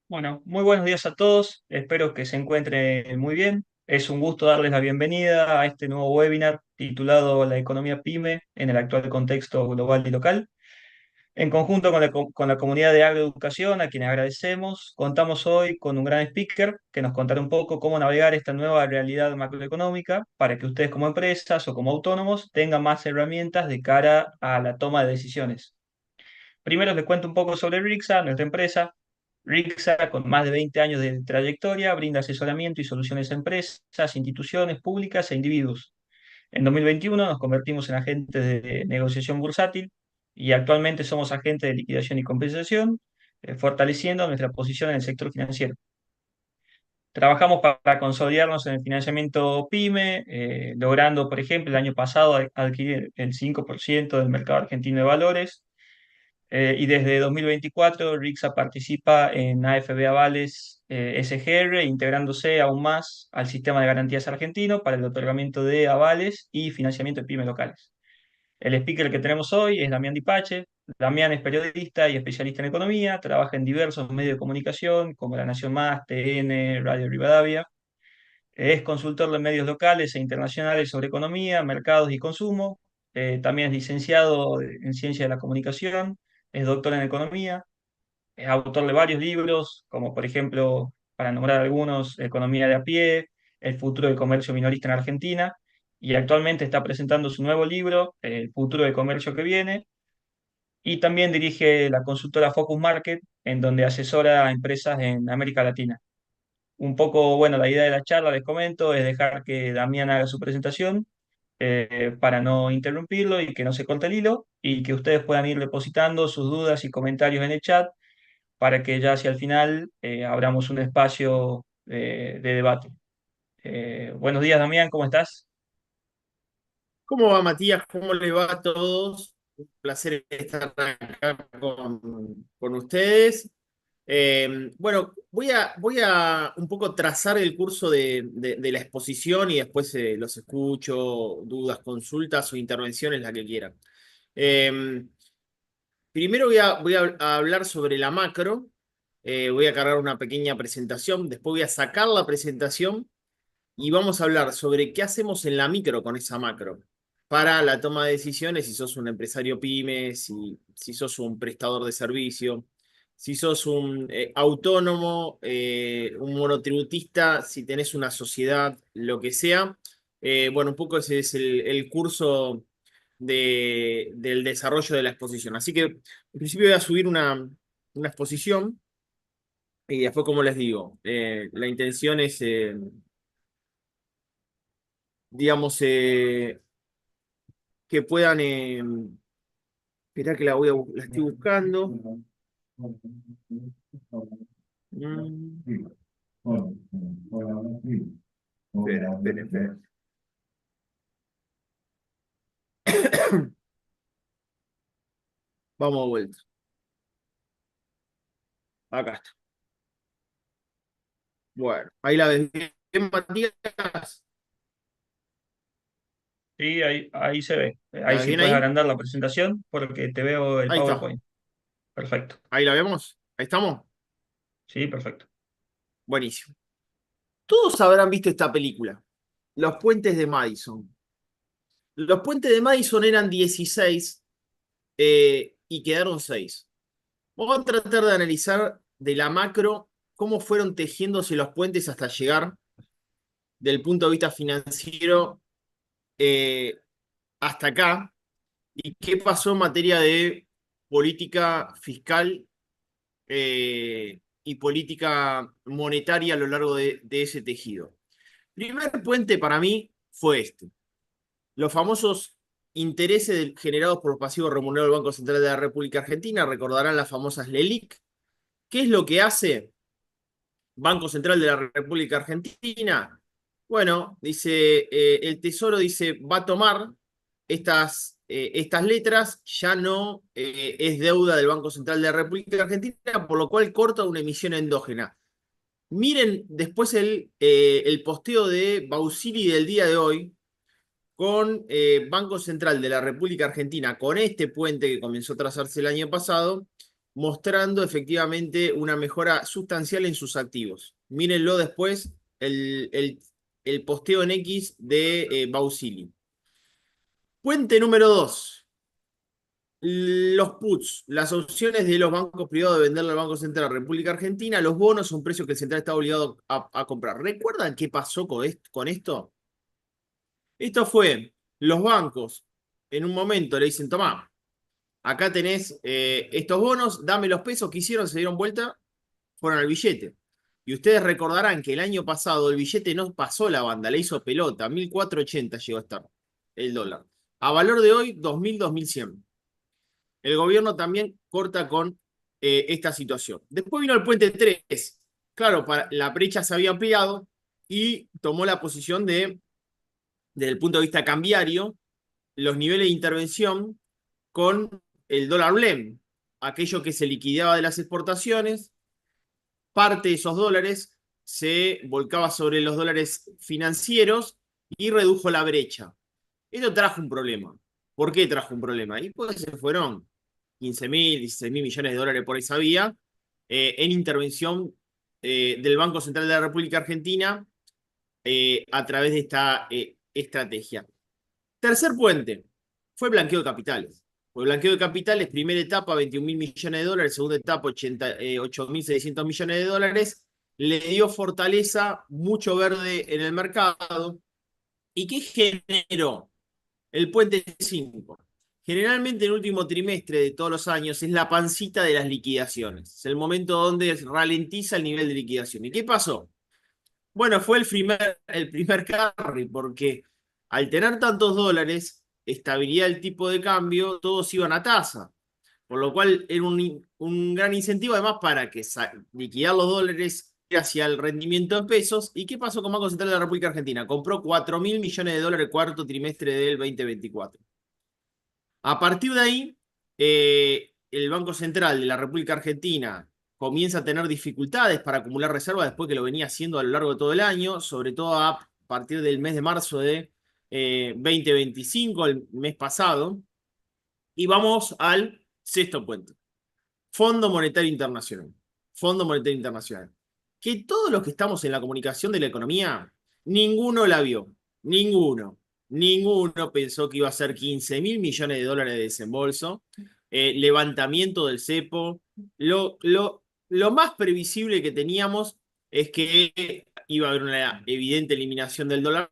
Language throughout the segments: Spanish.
Bueno, muy buenos días a todos. Espero que se encuentren muy bien. Es un gusto darles la bienvenida a este nuevo webinar titulado La economía PYME en el actual contexto global y local. En conjunto con la comunidad de agroeducación, a quienes agradecemos, contamos hoy con un gran speaker que nos contará un poco cómo navegar esta nueva realidad macroeconómica para que ustedes como empresas o como autónomos tengan más herramientas de cara a la toma de decisiones. Primero les cuento un poco sobre Rixa, nuestra empresa. Rixa, con más de 20 años de trayectoria, brinda asesoramiento y soluciones a empresas, instituciones públicas e individuos. En 2021 nos convertimos en agentes de negociación bursátil y actualmente somos agentes de liquidación y compensación, fortaleciendo nuestra posición en el sector financiero. Trabajamos para consolidarnos en el financiamiento PYME, logrando, por ejemplo, el año pasado adquirir el 5% del mercado argentino de valores, y desde 2024, RIXA participa en AFB Avales SGR, integrándose aún más al sistema de garantías argentino para el otorgamiento de avales y financiamiento de pymes locales. El speaker que tenemos hoy es Damián Dipache. Damián es periodista y especialista en economía, trabaja en diversos medios de comunicación como La Nación Más, TN, Radio Rivadavia. Es consultor de medios locales e internacionales sobre economía, mercados y consumo. También es licenciado en Ciencia de la Comunicación, es doctor en Economía, es autor de varios libros, como por ejemplo, para nombrar algunos, Economía de a pie, El futuro del comercio minorista en Argentina, y actualmente está presentando su nuevo libro, El futuro del comercio que viene, y también dirige la consultora Focus Market, en donde asesora a empresas en América Latina. Un poco, bueno, la idea de la charla, les comento, es dejar que Damián haga su presentación para no interrumpirlo y que no se corte el hilo y que ustedes puedan ir depositando sus dudas y comentarios en el chat para que ya hacia el final abramos un espacio de debate. Buenos días, Damián, ¿cómo estás? ¿Cómo va, Matías? ¿Cómo le va a todos? Un placer estar acá con ustedes. Bueno, voy a un poco trazar el curso de la exposición y después los escucho, dudas, consultas o intervenciones, la que quieran. Eh, Primero voy a hablar sobre la macro. Voy a cargar una pequeña presentación, después voy a sacar la presentación y vamos a hablar sobre qué hacemos en la micro con esa macro para la toma de decisiones, si sos un empresario pyme, si sos un prestador de servicio, si sos un autónomo, un monotributista, si tenés una sociedad, lo que sea. Bueno, un poco ese es el curso del desarrollo de la exposición. Así que en principio voy a subir una exposición y después, como les digo, la intención es digamos, que puedan, esperá que la estoy buscando. Mm, espera. Vamos de vuelta. Acá está. Bueno, ahí la ves bien, Matías. Sí, ahí se ve. ¿La Ahí ves sí bien puedes ahí? agrandar la presentación porque te veo el Ahí está. PowerPoint. Perfecto. Ahí la vemos. Ahí estamos. Sí, perfecto. Buenísimo. Todos habrán visto esta película, Los Puentes de Madison. Los Puentes de Madison eran 16 y quedaron 6. Vamos a tratar de analizar de la macro cómo fueron tejiéndose los puentes hasta llegar del punto de vista financiero eh, hasta acá y qué pasó en materia de política fiscal y política monetaria a lo largo de ese tejido. Primer puente para mí fue este. Los famosos intereses generados por los pasivos remunerados del Banco Central de la República Argentina, recordarán las famosas LELIC. ¿Qué es lo que hace Banco Central de la República Argentina? Bueno, dice, el Tesoro dice, va a tomar estas letras, ya no es deuda del Banco Central de la República Argentina, por lo cual corta una emisión endógena. Miren después el posteo de Bausili del día de hoy con Banco Central de la República Argentina, con este puente que comenzó a trazarse el año pasado, mostrando efectivamente una mejora sustancial en sus activos. Mírenlo después, el posteo en X de Bausili. Puente número 2. Los puts, las opciones de los bancos privados de venderle al Banco Central de la República Argentina, los bonos son precios que el Central está obligado a comprar. ¿Recuerdan qué pasó con esto? Esto fue, los bancos en un momento le dicen, tomá, acá tenés estos bonos, dame los pesos. ¿Qué hicieron? Se dieron vuelta, fueron al billete. Y ustedes recordarán que el año pasado el billete no pasó la banda, le hizo pelota, 1480 llegó a estar el dólar. A valor de hoy, 2000, 2100. El gobierno también corta con esta situación. Después vino el puente 3. Claro, la brecha se había ampliado y tomó la posición desde el punto de vista cambiario, los niveles de intervención con el dólar blend, aquello que se liquidaba de las exportaciones, parte de esos dólares se volcaba sobre los dólares financieros y redujo la brecha. Esto trajo un problema. ¿Por qué trajo un problema? Y pues se fueron 15.000, 16.000 millones de dólares por esa vía en intervención del Banco Central de la República Argentina a través de esta estrategia. Tercer puente, fue blanqueo de capitales. Fue blanqueo de capitales, primera etapa, 21.000 millones de dólares, segunda etapa, 8.600 millones de dólares. Le dio fortaleza, mucho verde en el mercado. ¿Y qué generó? El puente 5. Generalmente el último trimestre de todos los años es la pancita de las liquidaciones. Es el momento donde ralentiza el nivel de liquidación. ¿Y qué pasó? Bueno, fue el primer carry, porque al tener tantos dólares, estabilidad del tipo de cambio, todos iban a tasa. Por lo cual era un gran incentivo además para que liquidar los dólares hacia el rendimiento en pesos. ¿Y qué pasó con Banco Central de la República Argentina? Compró 4.000 millones de dólares cuarto trimestre del 2024. A partir de ahí, el Banco Central de la República Argentina comienza a tener dificultades para acumular reservas después que lo venía haciendo a lo largo de todo el año, sobre todo a partir del mes de marzo de 2025, el mes pasado. Y vamos al sexto puente. Fondo Monetario Internacional. Fondo Monetario Internacional. Que todos los que estamos en la comunicación de la economía, ninguno la vio. Ninguno. Ninguno pensó que iba a ser 15.000 millones de dólares de desembolso. Levantamiento del cepo. Lo más previsible que teníamos es que iba a haber una evidente eliminación del dólar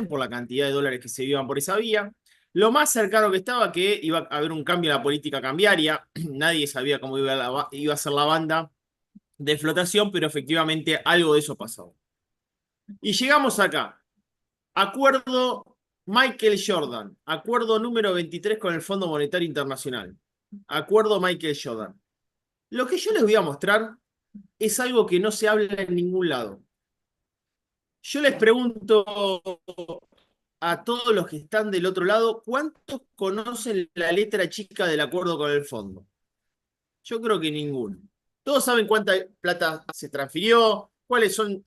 por la cantidad de dólares que se iban por esa vía. Lo más cercano que estaba que iba a haber un cambio en la política cambiaria. Nadie sabía cómo iba a ser la banda de flotación, pero efectivamente algo de eso pasó. Y llegamos acá. Acuerdo Michael Jordan. Acuerdo número 23 con el Fondo Monetario Internacional. Acuerdo Michael Jordan. Lo que yo les voy a mostrar es algo que no se habla en ningún lado. Yo les pregunto a todos los que están del otro lado, ¿cuántos conocen la letra chica del acuerdo con el fondo? Yo creo que ninguno. Todos saben cuánta plata se transfirió, cuáles son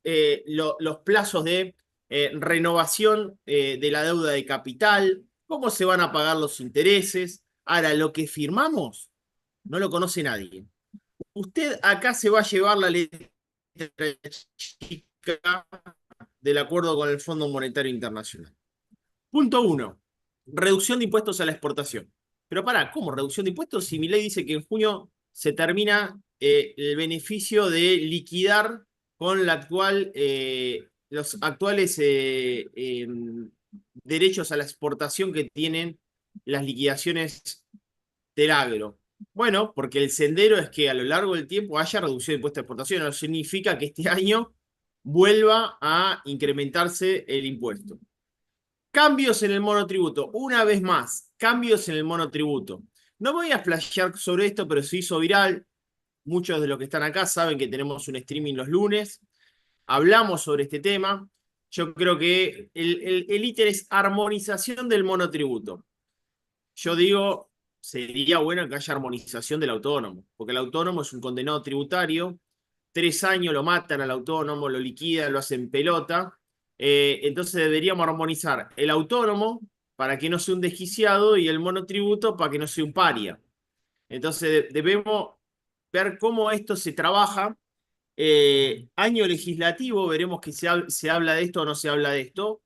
los plazos de renovación de la deuda de capital, cómo se van a pagar los intereses. Ahora, lo que firmamos no lo conoce nadie. Usted acá se va a llevar la letra chica del acuerdo con el Fondo Monetario Internacional. Punto 1. Reducción de impuestos a la exportación. Pero pará, ¿cómo reducción de impuestos si mi ley dice que en junio se termina el beneficio de liquidar con los actuales derechos a la exportación que tienen las liquidaciones del agro? Bueno, porque el sendero es que a lo largo del tiempo haya reducción de impuestos a exportación. No significa que este año vuelva a incrementarse el impuesto. Cambios en el monotributo. Una vez más, cambios en el monotributo. No voy a flashear sobre esto, pero se hizo viral. Muchos de los que están acá saben que tenemos un streaming los lunes. Hablamos sobre este tema. Yo creo que el ítem es armonización del monotributo. Yo digo, sería bueno que haya armonización del autónomo, porque el autónomo es un condenado tributario. 3 años lo matan al autónomo, lo liquidan, lo hacen pelota. Entonces deberíamos armonizar el autónomo para que no sea un desquiciado y el monotributo para que no sea un paria. Entonces debemos ver cómo esto se trabaja. Año legislativo, veremos que se habla de esto o no se habla de esto,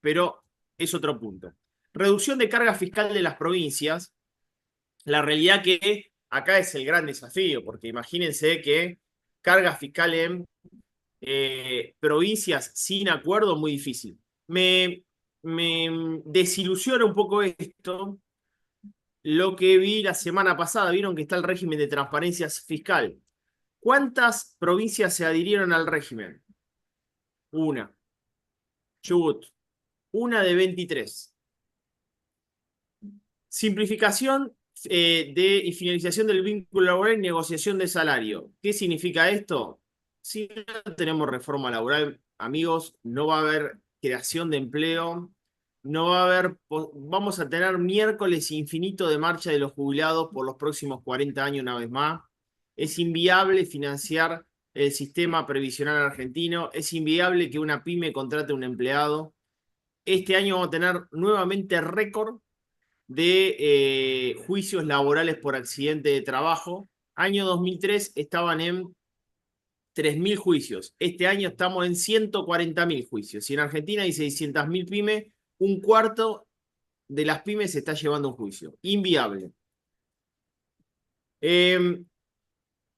pero es otro punto. Reducción de carga fiscal de las provincias. La realidad que acá es el gran desafío, porque imagínense que carga fiscal en provincias sin acuerdo, muy difícil. Me desilusiona un poco esto, lo que vi la semana pasada. Vieron que está el régimen de transparencia fiscal. ¿Cuántas provincias se adhirieron al régimen? Una. Chubut. Una de 23. Simplificación y finalización del vínculo laboral y negociación de salario. ¿Qué significa esto? Si no tenemos reforma laboral, amigos, no va a haber creación de empleo, no va a haber, vamos a tener miércoles infinito de marcha de los jubilados por los próximos 40 años una vez más. Es inviable financiar el sistema previsional argentino, es inviable que una pyme contrate a un empleado. Este año vamos a tener nuevamente récord de juicios laborales por accidente de trabajo. Año 2003 estaban en 3.000 juicios. Este año estamos en 140.000 juicios. Si en Argentina hay 600.000 pymes, un cuarto de las pymes se está llevando un juicio. Inviable.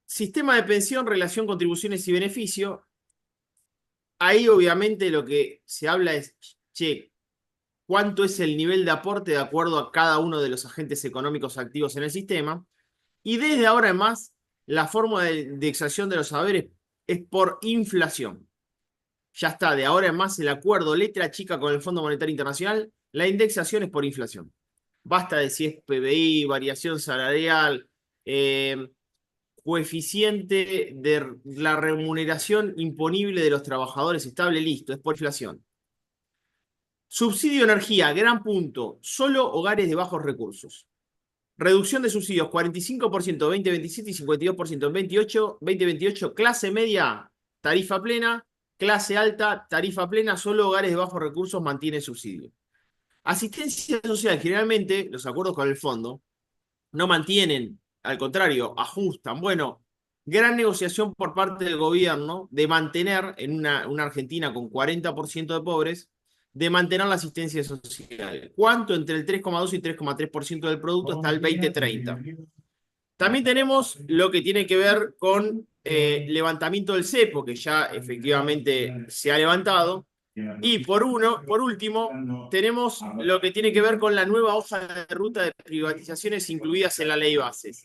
Sistema de pensión, relación contribuciones y beneficio. Ahí obviamente lo que se habla es, che, ¿cuánto es el nivel de aporte de acuerdo a cada uno de los agentes económicos activos en el sistema? Y desde ahora en más, la forma de indexación de los saberes es por inflación. Ya está, de ahora en más el acuerdo letra chica con el Fondo Monetario Internacional, la indexación es por inflación. Basta de si es PBI, variación salarial, coeficiente de la remuneración imponible de los trabajadores estable, listo, es por inflación. Subsidio de energía, gran punto, solo hogares de bajos recursos. Reducción de subsidios, 45% 2027 y 52% en 2028. Clase media, tarifa plena. Clase alta, tarifa plena. Solo hogares de bajos recursos mantienen subsidio. Asistencia social, generalmente los acuerdos con el fondo no mantienen, al contrario, ajustan. Bueno, gran negociación por parte del gobierno de mantener en una Argentina con 40% de pobres, de mantener la asistencia social. ¿Cuánto? Entre el 3,2 y 3,3% del producto hasta el 2030. También tenemos lo que tiene que ver con levantamiento del cepo, que ya efectivamente se ha levantado. Y por último, tenemos lo que tiene que ver con la nueva hoja de ruta de privatizaciones incluidas en la ley bases.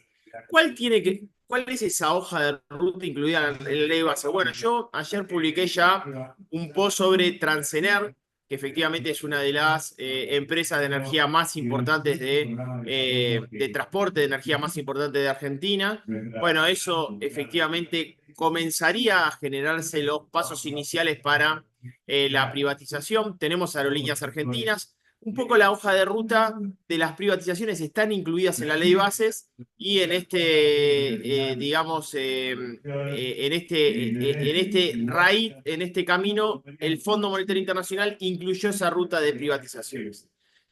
¿Cuál es esa hoja de ruta incluida en la ley bases? Bueno, yo ayer publiqué ya un post sobre Transener, que efectivamente es una de las empresas de energía más importantes de transporte de energía más importantes de Argentina. Bueno, eso efectivamente comenzaría a generarse los pasos iniciales para la privatización. Tenemos Aerolíneas Argentinas. Un poco la hoja de ruta de las privatizaciones están incluidas en la ley bases y en este, digamos, en este camino, el Fondo Monetario Internacional incluyó esa ruta de privatizaciones.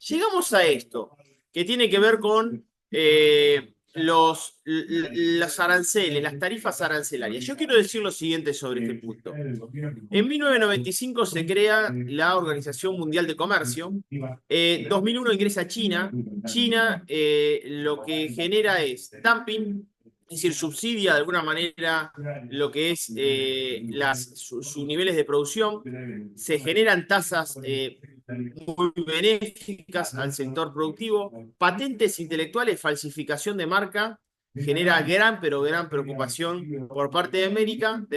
Llegamos a esto, que tiene que ver con los aranceles, las tarifas arancelarias. Yo quiero decir lo siguiente sobre este punto. En 1995 se crea la Organización Mundial de Comercio. 2001 ingresa China. China lo que genera es dumping, es decir, subsidia de alguna manera lo que es sus niveles de producción. Se generan tasas muy benéficas al sector productivo. Patentes intelectuales, falsificación de marca, genera gran preocupación por parte de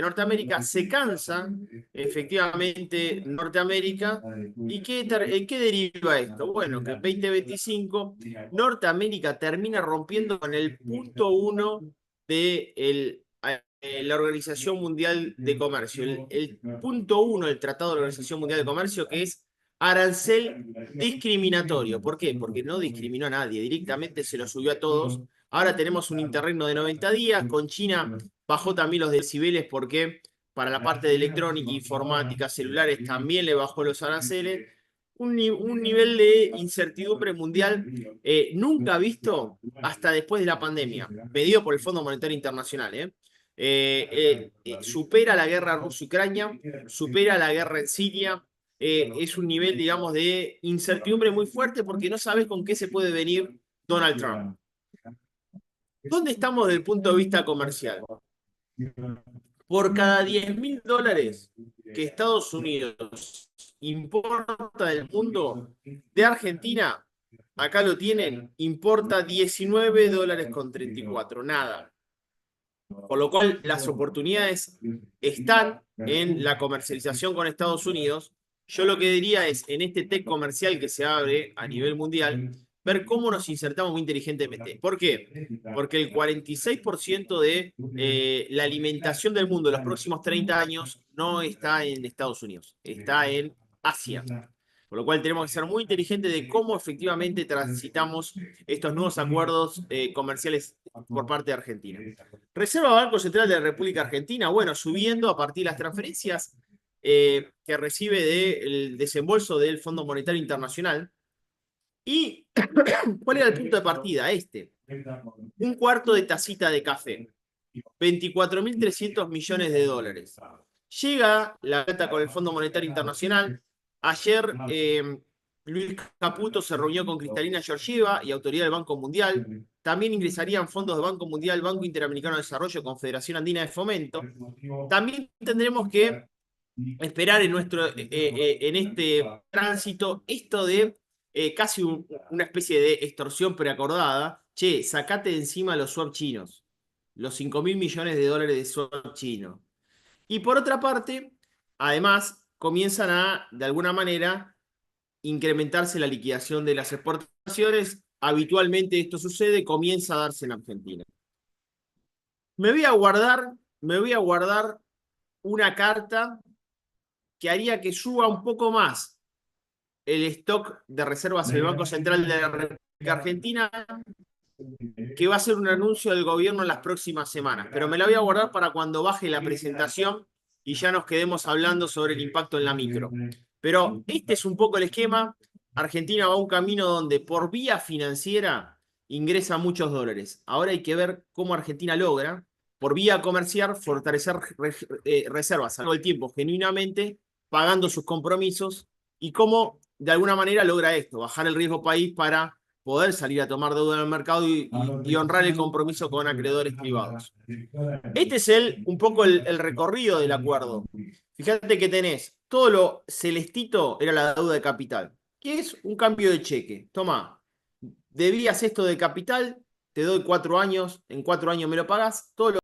Norteamérica. Se cansa efectivamente Norteamérica. ¿Y en qué deriva esto? Bueno, que en 2025 Norteamérica termina rompiendo con el punto 1 de la Organización Mundial de Comercio. El punto 1 del Tratado de la Organización Mundial de Comercio, que es arancel discriminatorio. ¿Por qué? Porque no discriminó a nadie, directamente se lo subió a todos. Ahora tenemos un interregno de 90 días. Con China bajó también los decibeles porque para la parte de electrónica, informática, celulares también le bajó los aranceles. un nivel de incertidumbre mundial nunca visto hasta después de la pandemia, medido por el Fondo Monetario Internacional. Supera la guerra Rusia-Ucrania, supera la guerra en Siria. Es un nivel, digamos, de incertidumbre muy fuerte porque no sabes con qué se puede venir Donald Trump. ¿Dónde estamos desde el punto de vista comercial? Por cada $10.000 que Estados Unidos importa del mundo, de Argentina, acá lo tienen, importa $19,34, nada. Por lo cual las oportunidades están en la comercialización con Estados Unidos. Yo lo que diría es, en este TEC comercial que se abre a nivel mundial, ver cómo nos insertamos muy inteligentemente. ¿Por qué? Porque el 46% de la alimentación del mundo en los próximos 30 años no está en Estados Unidos, está en Asia. Por lo cual tenemos que ser muy inteligentes de cómo efectivamente transitamos estos nuevos acuerdos comerciales por parte de Argentina. Reserva Banco Central de la República Argentina, bueno, subiendo a partir de las transferencias que recibe del desembolso del Fondo Monetario Internacional. ¿Y cuál era el punto de partida? Un cuarto de tacita de café, 24.300 millones de dólares. Llega la plata con el Fondo Monetario Internacional. Ayer Luis Caputo se reunió con Cristalina Georgieva y autoridad del Banco Mundial. También ingresarían fondos del Banco Mundial, Banco Interamericano de Desarrollo, Confederación Andina de Fomento. También tendremos que esperar en este tránsito esto de casi una especie de extorsión preacordada. Che, sacate de encima los swap chinos, los 5.000 millones de dólares de swap chino. Y por otra parte, además, comienzan a, de alguna manera, incrementarse la liquidación de las exportaciones. Habitualmente esto sucede, comienza a darse en Argentina. Me voy a guardar una carta que haría que suba un poco más el stock de reservas del Banco Central de la República Argentina, que va a ser un anuncio del gobierno en las próximas semanas. Pero me la voy a guardar para cuando baje la presentación y ya nos quedemos hablando sobre el impacto en la micro. Pero este es un poco el esquema. Argentina va a un camino donde por vía financiera ingresa muchos dólares. Ahora hay que ver cómo Argentina logra, por vía comercial, fortalecer reservas a todo el tiempo, genuinamente, pagando sus compromisos, y cómo de alguna manera logra esto, bajar el riesgo país para poder salir a tomar deuda en el mercado y honrar el compromiso con acreedores privados. Este es un poco el recorrido del acuerdo. Fíjate que tenés todo lo celestito era la deuda de capital, que es un cambio de cheque. Toma, debías esto de capital, te doy 4 años, en 4 años me lo pagás, todo lo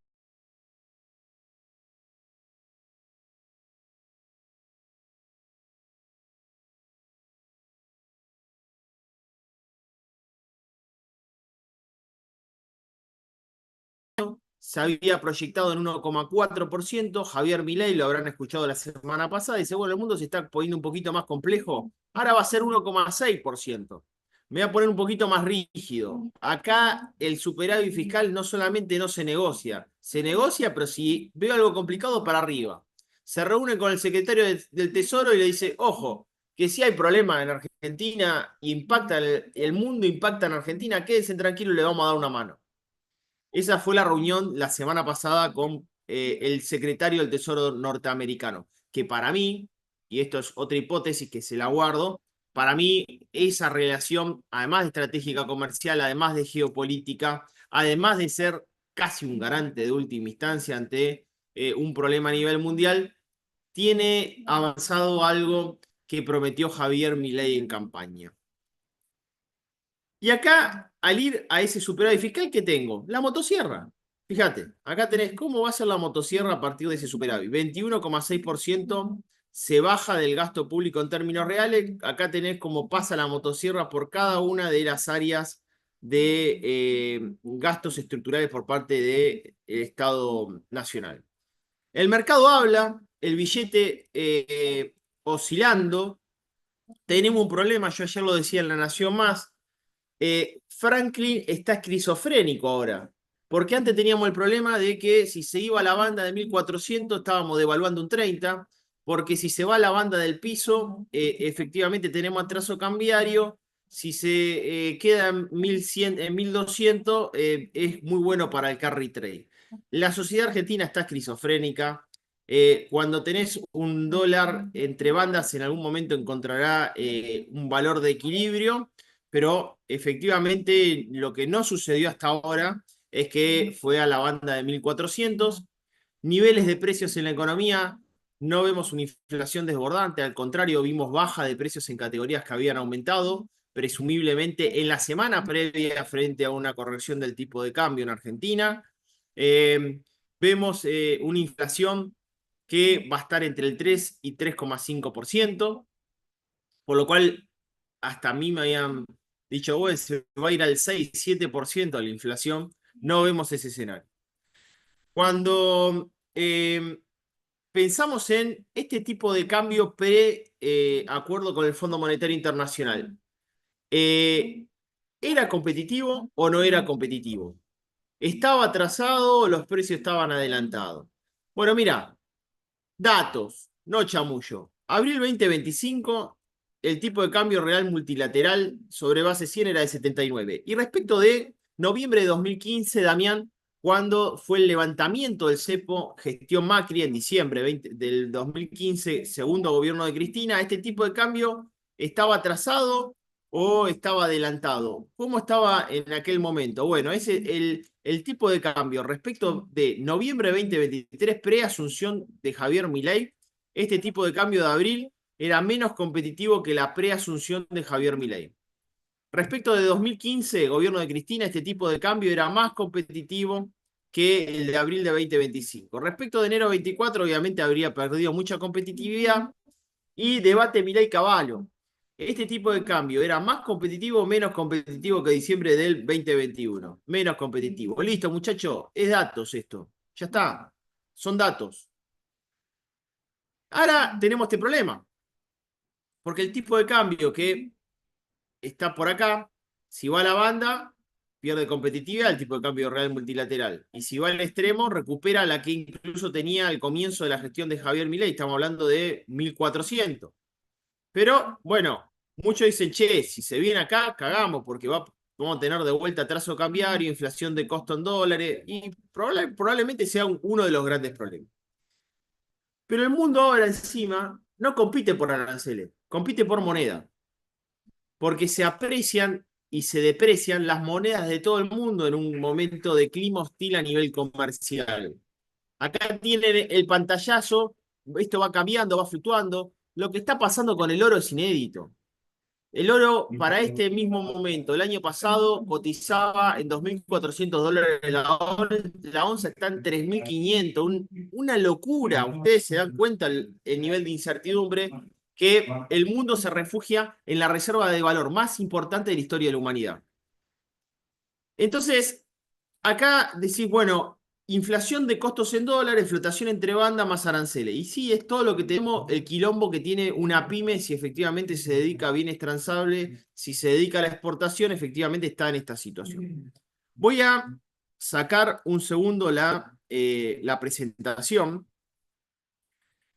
se había proyectado en 1,4%. Javier Milei, lo habrán escuchado la semana pasada, dice, bueno, el mundo se está poniendo un poquito más complejo, ahora va a ser 1,6%. Me voy a poner un poquito más rígido. Acá el superávit fiscal no solamente no se negocia, pero si veo algo complicado, para arriba. Se reúne con el secretario del Tesoro y le dice, ojo, que si hay problema en Argentina, impacta el mundo, impacta en Argentina, quédense tranquilos y le vamos a dar una mano. Esa fue la reunión la semana pasada con el secretario del Tesoro norteamericano, que para mí, y esto es otra hipótesis que se la guardo, para mí esa relación, además de estratégica comercial, además de geopolítica, además de ser casi un garante de última instancia ante un problema a nivel mundial, tiene avanzado algo que prometió Javier Milei en campaña. Y acá, al ir a ese superávit fiscal, ¿qué tengo? La motosierra. Fíjate, acá tenés cómo va a ser la motosierra a partir de ese superávit. 21,6% se baja del gasto público en términos reales. Acá tenés cómo pasa la motosierra por cada una de las áreas de gastos estructurales por parte del Estado Nacional. El mercado habla, el billete oscilando. Tenemos un problema, yo ayer lo decía en La Nación Más. Franklin está esquizofrénico ahora, porque antes teníamos el problema de que si se iba a la banda de 1400 estábamos devaluando un 30, porque si se va a la banda del piso, efectivamente tenemos atraso cambiario. Si se queda en 1100, en 1200, es muy bueno para el carry trade. La sociedad argentina está esquizofrénica. Cuando tenés un dólar entre bandas, en algún momento encontrará un valor de equilibrio, pero efectivamente lo que no sucedió hasta ahora es que fue a la banda de 1400. Niveles de precios en la economía, no vemos una inflación desbordante, al contrario, vimos baja de precios en categorías que habían aumentado, presumiblemente en la semana previa frente a una corrección del tipo de cambio en Argentina. Vemos una inflación que va a estar entre el 3 y 3,5%, por lo cual hasta a mí me habían dicho, bueno, se va a ir al 6-7% la inflación. No vemos ese escenario. Cuando pensamos en este tipo de cambio pre-acuerdo con el Fondo Monetario Internacional, ¿era competitivo o no era competitivo? ¿Estaba atrasado o los precios estaban adelantados? Bueno, mira, datos, no chamullo. Abril 2025, el tipo de cambio real multilateral sobre base 100 era de 79. Y respecto de noviembre de 2015, Damián, cuando fue el levantamiento del cepo, gestión Macri en diciembre del 2015, segundo gobierno de Cristina, este tipo de cambio estaba atrasado o estaba adelantado. ¿Cómo estaba en aquel momento? Bueno, el tipo de cambio respecto de noviembre de 2023, pre-asunción de Javier Milei, este tipo de cambio de abril era menos competitivo que la pre-asunción de Javier Milei. Respecto de 2015, gobierno de Cristina, este tipo de cambio era más competitivo que el de abril de 2025. Respecto de enero 24, obviamente habría perdido mucha competitividad. Y debate Milei-Cavallo. Este tipo de cambio era más competitivo o menos competitivo que diciembre del 2021. Menos competitivo. Listo, muchachos, es datos esto. Ya está. Son datos. Ahora tenemos este problema. Porque el tipo de cambio que está por acá, si va a la banda, pierde competitividad el tipo de cambio real multilateral. Y si va al extremo, recupera la que incluso tenía al comienzo de la gestión de Javier Milei. Estamos hablando de 1400. Pero bueno, muchos dicen, che, si se viene acá, cagamos, porque vamos a tener de vuelta atraso cambiario, inflación de costo en dólares, y probablemente sea uno de los grandes problemas. Pero el mundo ahora encima no compite por aranceles, compite por moneda, porque se aprecian y se deprecian las monedas de todo el mundo en un momento de clima hostil a nivel comercial. Acá tienen el pantallazo, esto va cambiando, va fluctuando. Lo que está pasando con el oro es inédito. El oro para este mismo momento, el año pasado, cotizaba en $2.400 la onza está en 3.500, una locura. Ustedes se dan cuenta el nivel de incertidumbre que el mundo se refugia en la reserva de valor más importante de la historia de la humanidad. Entonces, acá decís, bueno, inflación de costos en dólares, flotación entre banda más aranceles. Y sí, es todo lo que tenemos, el quilombo que tiene una pyme, si efectivamente se dedica a bienes transables, si se dedica a la exportación, efectivamente está en esta situación. Voy a sacar un segundo la presentación.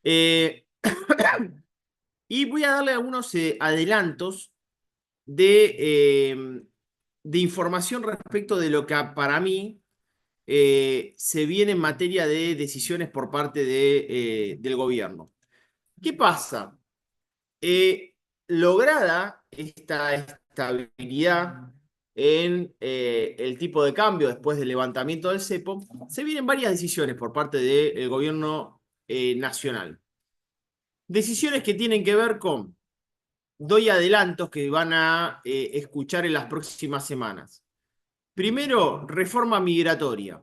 Eh, y voy a darle algunos adelantos de información respecto de lo que para mí se viene en materia de decisiones por parte del gobierno. ¿Qué pasa? Lograda esta estabilidad en el tipo de cambio después del levantamiento del cepo, se vienen varias decisiones por parte del gobierno nacional. Decisiones que tienen que ver con, doy adelantos que van a escuchar en las próximas semanas. Primero, reforma migratoria,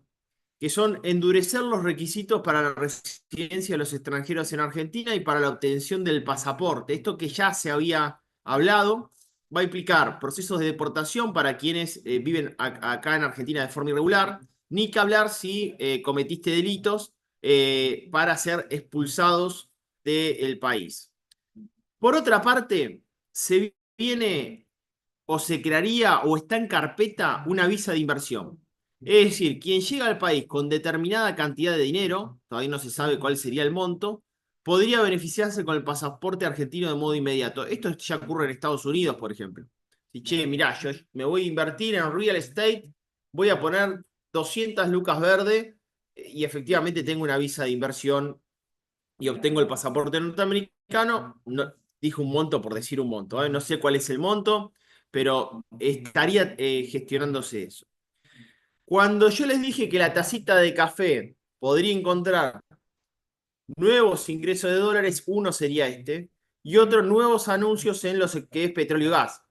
que son endurecer los requisitos para la residencia de los extranjeros en Argentina y para la obtención del pasaporte. Esto que ya se había hablado va a implicar procesos de deportación para quienes viven acá en Argentina de forma irregular, ni que hablar si cometiste delitos para ser expulsados del país. Por otra parte, se viene o se crearía o está en carpeta una visa de inversión. Es decir, quien llega al país con determinada cantidad de dinero, todavía no se sabe cuál sería el monto, podría beneficiarse con el pasaporte argentino de modo inmediato. Esto ya ocurre en Estados Unidos, por ejemplo. Si, che, mirá, yo me voy a invertir en real estate, voy a poner 200 lucas verde y efectivamente tengo una visa de inversión y obtengo el pasaporte norteamericano. No, dijo un monto por decir un monto, ¿eh? No sé cuál es el monto, pero estaría gestionándose eso. Cuando yo les dije que la tacita de café podría encontrar nuevos ingresos de dólares, uno sería este, y otro nuevos anuncios en los que es petróleo y gas.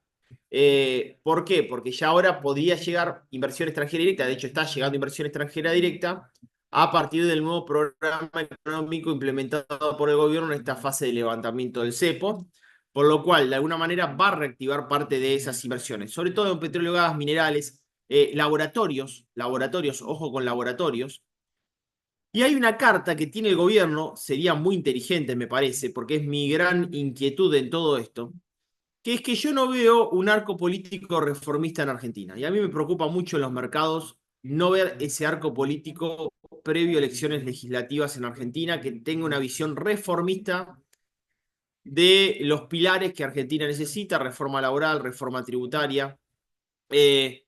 ¿Por qué? Porque ya ahora podría llegar inversión extranjera directa, de hecho está llegando inversión extranjera directa a partir del nuevo programa económico implementado por el gobierno en esta fase de levantamiento del cepo, por lo cual de alguna manera va a reactivar parte de esas inversiones, sobre todo en petróleo, gas, minerales, laboratorios, ojo con laboratorios. Y hay una carta que tiene el gobierno, sería muy inteligente me parece, porque es mi gran inquietud en todo esto, que es que yo no veo un arco político reformista en Argentina. Y a mí me preocupa mucho en los mercados no ver ese arco político previo a elecciones legislativas en Argentina que tenga una visión reformista de los pilares que Argentina necesita, reforma laboral, reforma tributaria. Eh,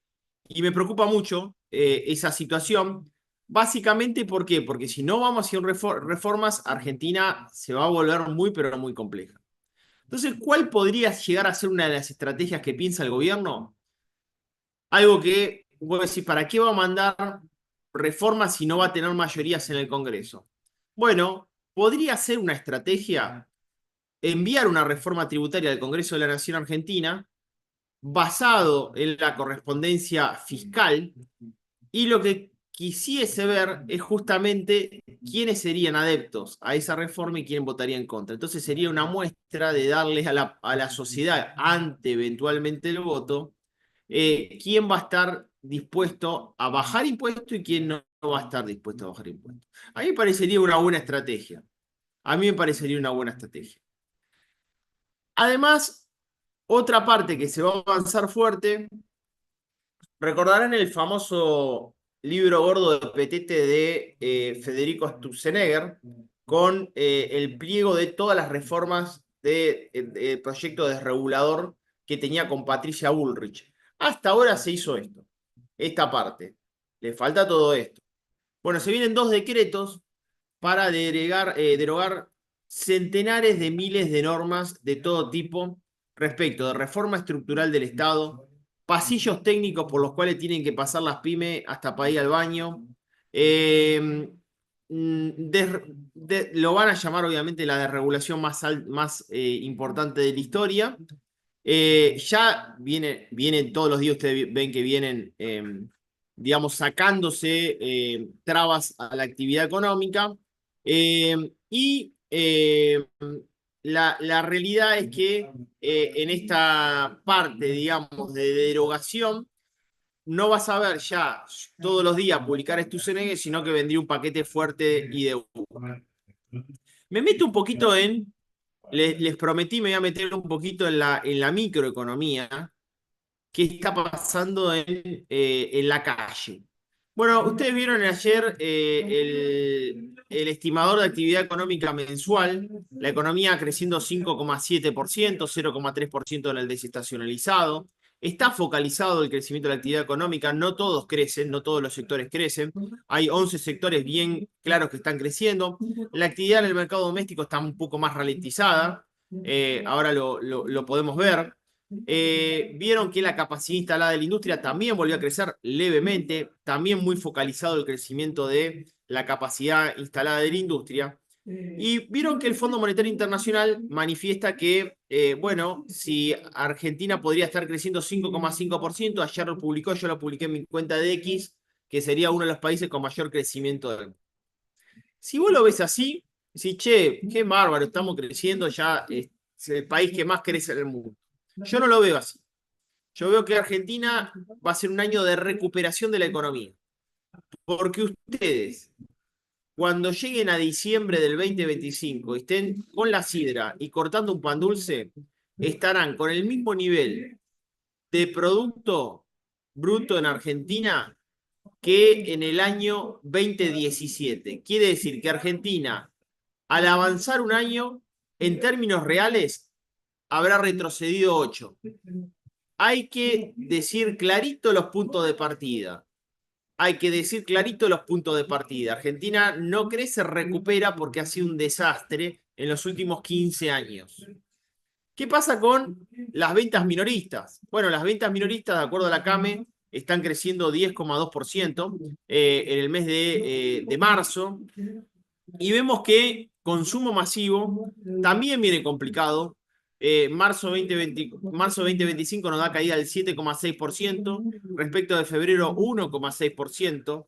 y me preocupa mucho esa situación. Básicamente, ¿por qué? Porque si no vamos hacia reformas, Argentina se va a volver muy, pero muy compleja. Entonces, ¿cuál podría llegar a ser una de las estrategias que piensa el gobierno? Algo que, voy a decir, ¿para qué va a mandar reformas si no va a tener mayorías en el Congreso? Bueno, podría ser una estrategia enviar una reforma tributaria al Congreso de la Nación Argentina basado en la correspondencia fiscal, y lo que quisiese ver es justamente quiénes serían adeptos a esa reforma y quién votaría en contra. Entonces sería una muestra de darles a la sociedad, ante eventualmente el voto, quién va a estar dispuesto a bajar impuestos y quién no va a estar dispuesto a bajar impuestos. A mí me parecería una buena estrategia. A mí me parecería una buena estrategia. Además, otra parte que se va a avanzar fuerte. Recordarán el famoso libro gordo de Petete de Federico Sturzenegger con el pliego de todas las reformas del proyecto desregulador que tenía con Patricia Bullrich. Hasta ahora se hizo esto, esta parte. Le falta todo esto. Bueno, se vienen dos decretos para derogar centenares de miles de normas de todo tipo respecto de reforma estructural del Estado, pasillos técnicos por los cuales tienen que pasar las pymes hasta para ir al baño. Lo van a llamar obviamente la desregulación más importante de la historia. Ya vienen todos los días, ustedes ven que vienen, digamos, sacándose trabas a la actividad económica. Y la realidad es que en esta parte, digamos, de derogación, no vas a ver ya todos los días publicar Stusenegger, sino que vendría un paquete fuerte y de... Me meto un poquito les prometí, me voy a meter un poquito en la microeconomía, qué está pasando en la calle. Bueno, ustedes vieron ayer el estimador de actividad económica mensual, la economía creciendo 5,7%, 0,3% en el desestacionalizado. Está focalizado el crecimiento de la actividad económica, no todos crecen, no todos los sectores crecen. Hay 11 sectores bien claros que están creciendo. La actividad en el mercado doméstico está un poco más ralentizada, ahora lo podemos ver. Vieron que la capacidad instalada de la industria también volvió a crecer levemente, también muy focalizado el crecimiento de la capacidad instalada de la industria. Y vieron que el Fondo Monetario Internacional manifiesta que, bueno, si Argentina podría estar creciendo 5,5%, ayer lo publicó, yo lo publiqué en mi cuenta de X, que sería uno de los países con mayor crecimiento del mundo. Si vos lo ves así, si che, qué bárbaro, estamos creciendo, ya es el país que más crece en el mundo. Yo no lo veo así. Yo veo que Argentina va a ser un año de recuperación de la economía. Porque ustedes, cuando lleguen a diciembre del 2025, estén con la sidra y cortando un pan dulce, estarán con el mismo nivel de producto bruto en Argentina que en el año 2017. Quiere decir que Argentina al avanzar un año, en términos reales, habrá retrocedido 8. Hay que decir clarito los puntos de partida. Hay que decir clarito los puntos de partida. Argentina no crece, recupera porque ha sido un desastre en los últimos 15 años. ¿Qué pasa con las ventas minoristas? Bueno, las ventas minoristas, de acuerdo a la CAME, están creciendo 10,2% en el mes de marzo. Y vemos que consumo masivo también viene complicado. Marzo 2025 nos da caída del 7,6%, respecto de febrero 1,6%.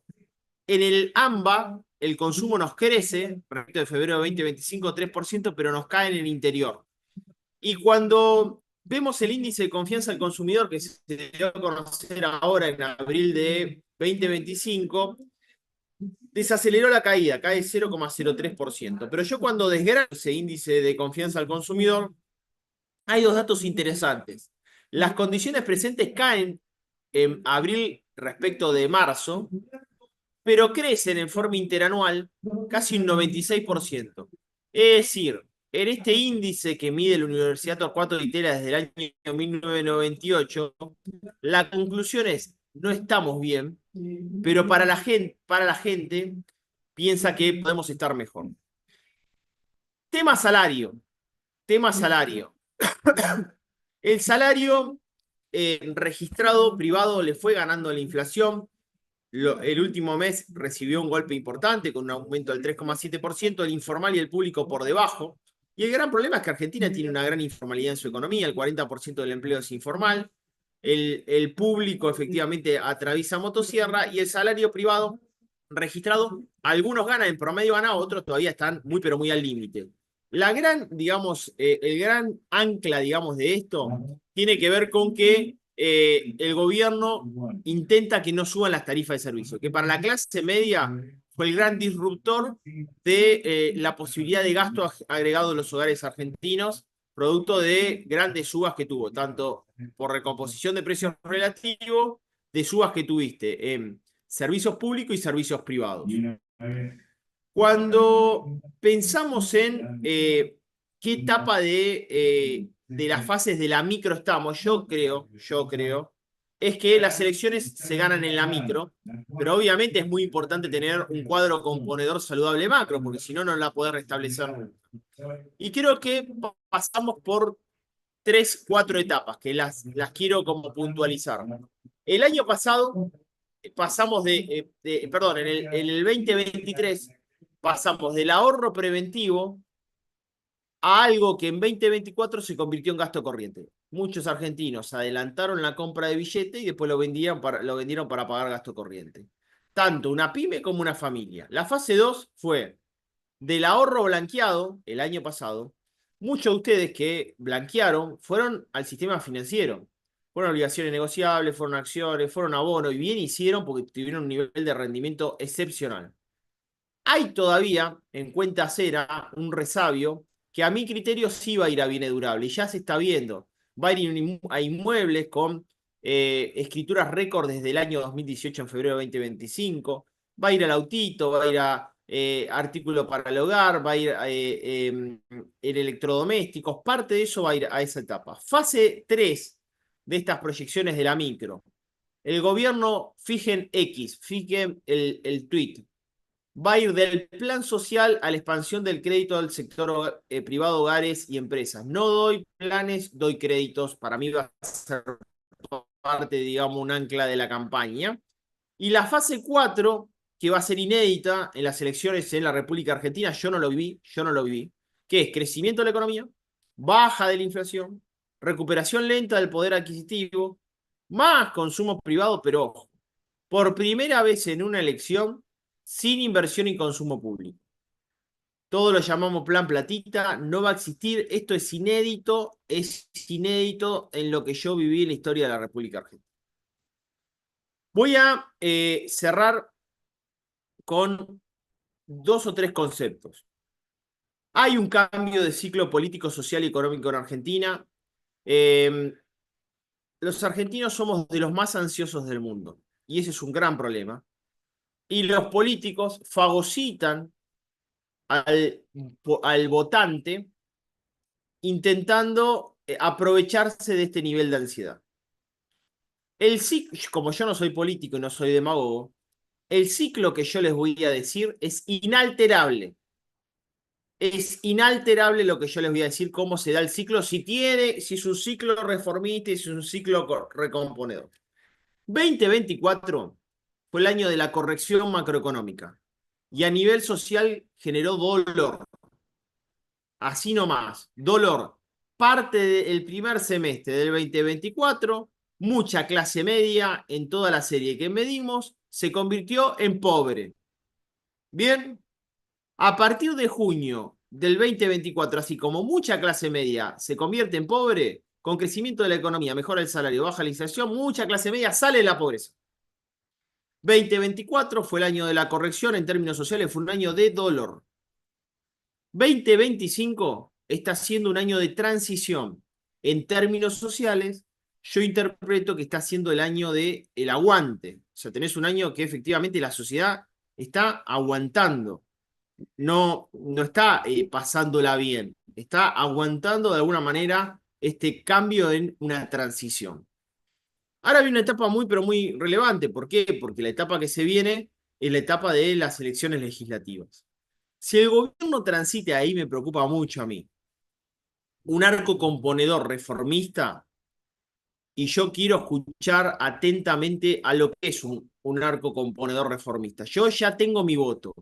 En el AMBA, el consumo nos crece, respecto de febrero de 2025, 3%, pero nos cae en el interior. Y cuando vemos el índice de confianza del consumidor, que se dio a conocer ahora en abril de 2025, desaceleró la caída, cae 0,03%. Pero yo cuando desgrano ese índice de confianza al consumidor, hay dos datos interesantes. Las condiciones presentes caen en abril respecto de marzo, pero crecen en forma interanual casi un 96%. Es decir, en este índice que mide la Universidad Torcuato Di Tella desde el año 1998, la conclusión es, no estamos bien, pero para la gente piensa que podemos estar mejor. Tema salario. Tema salario. El salario registrado privado le fue ganando la inflación. El último mes recibió un golpe importante con un aumento del 3,7%, el informal y el público por debajo. Y el gran problema es que Argentina tiene una gran informalidad en su economía, el 40% del empleo es informal, el público efectivamente atraviesa motosierra y el salario privado registrado, algunos ganan, en promedio ganan, otros todavía están muy pero muy al límite. La gran, digamos, el gran ancla, digamos, de esto tiene que ver con que el gobierno intenta que no suban las tarifas de servicio, que para la clase media fue el gran disruptor de la posibilidad de gasto agregado en los hogares argentinos, producto de grandes subas que tuvo, tanto por recomposición de precios relativos, de subas que tuviste en servicios públicos y servicios privados. Cuando pensamos en qué etapa de las fases de la micro estamos, yo creo, es que las elecciones se ganan en la micro, pero obviamente es muy importante tener un cuadro componedor saludable macro, porque si no, no la podés restablecer nunca. Y creo que pasamos por 3, 4 etapas, que las quiero como puntualizar. El año pasado pasamos perdón, en el 2023 pasamos del ahorro preventivo a algo que en 2024 se convirtió en gasto corriente. Muchos argentinos adelantaron la compra de billete y después lo vendieron para pagar gasto corriente. Tanto una pyme como una familia. La fase 2 fue del ahorro blanqueado el año pasado. Muchos de ustedes que blanquearon fueron al sistema financiero. Fueron obligaciones negociables, fueron acciones, fueron abonos y bien hicieron porque tuvieron un nivel de rendimiento excepcional. Hay todavía en cuenta cera un resabio que a mi criterio sí va a ir a bienes durables y ya se está viendo. Va a ir a inmuebles con escrituras récord desde el año 2018 en febrero de 2025. Va a ir al autito, va a ir a artículos para el hogar, va a ir en electrodomésticos. Parte de eso va a ir a esa etapa. Fase 3 de estas proyecciones de la micro. El gobierno, fijen el tweet, va a ir del plan social a la expansión del crédito del sector privado, hogares y empresas. No doy planes, doy créditos. Para mí va a ser parte, digamos, un ancla de la campaña. Y la fase 4, que va a ser inédita en las elecciones en la República Argentina, yo no lo viví, que es crecimiento de la economía, baja de la inflación, recuperación lenta del poder adquisitivo, más consumo privado, pero ojo, por primera vez en una elección, sin inversión y consumo público. Todo lo llamamos plan platita, no va a existir, esto es inédito en lo que yo viví en la historia de la República Argentina. Voy a cerrar con 2 o 3 conceptos. Hay un cambio de ciclo político, social y económico en Argentina. Los argentinos somos de los más ansiosos del mundo y ese es un gran problema. Y los políticos fagocitan al, al votante intentando aprovecharse de este nivel de ansiedad. Como yo no soy político y no soy demagogo, el ciclo que yo les voy a decir es inalterable. Es inalterable lo que yo les voy a decir, cómo se da el ciclo, si es un ciclo reformista y si es un ciclo recomponedor. 2024 fue el año de la corrección macroeconómica y a nivel social generó dolor. Así nomás, dolor. Parte del primer semestre del 2024, mucha clase media en toda la serie que medimos se convirtió en pobre. Bien, a partir de junio del 2024, así como mucha clase media se convierte en pobre, con crecimiento de la economía, mejora el salario, baja la inflación, mucha clase media sale de la pobreza. 2024 fue el año de la corrección en términos sociales, fue un año de dolor. 2025 está siendo un año de transición. En términos sociales, yo interpreto que está siendo el año del aguante. O sea, tenés un año que efectivamente la sociedad está aguantando. No está pasándola bien. Está aguantando de alguna manera este cambio en una transición. Ahora viene una etapa muy, pero muy relevante. ¿Por qué? Porque la etapa que se viene es la etapa de las elecciones legislativas. Si el gobierno transite ahí, me preocupa mucho a mí. Un arco componedor reformista, y yo quiero escuchar atentamente a lo que es un arco componedor reformista. Yo ya tengo mi voto.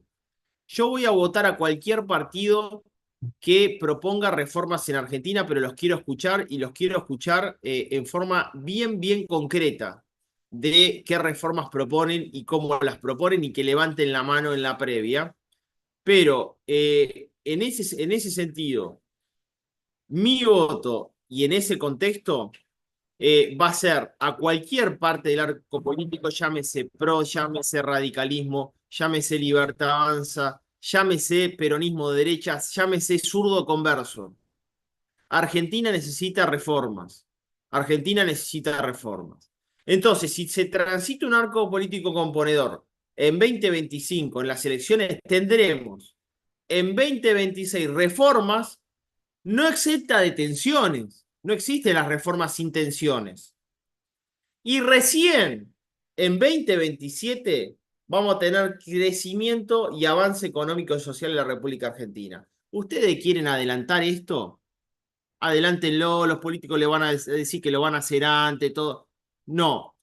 Yo voy a votar a cualquier partido que proponga reformas en Argentina, pero los quiero escuchar y los quiero escuchar en forma bien, bien concreta de qué reformas proponen y cómo las proponen y que levanten la mano en la previa. Pero en ese sentido, mi voto y en ese contexto va a ser a cualquier parte del arco político, llámese PRO, llámese radicalismo, llámese Libertad Avanza, llámese peronismo de derechas, llámese zurdo converso. Argentina necesita reformas. Argentina necesita reformas. Entonces, si se transita un arco político componedor en 2025, en las elecciones, tendremos en 2026 reformas no exenta de tensiones. No existen las reformas sin tensiones. Y recién en 2027 vamos a tener crecimiento y avance económico y social en la República Argentina. ¿Ustedes quieren adelantar esto? Adelántenlo, los políticos le van a decir que lo van a hacer antes, todo. No,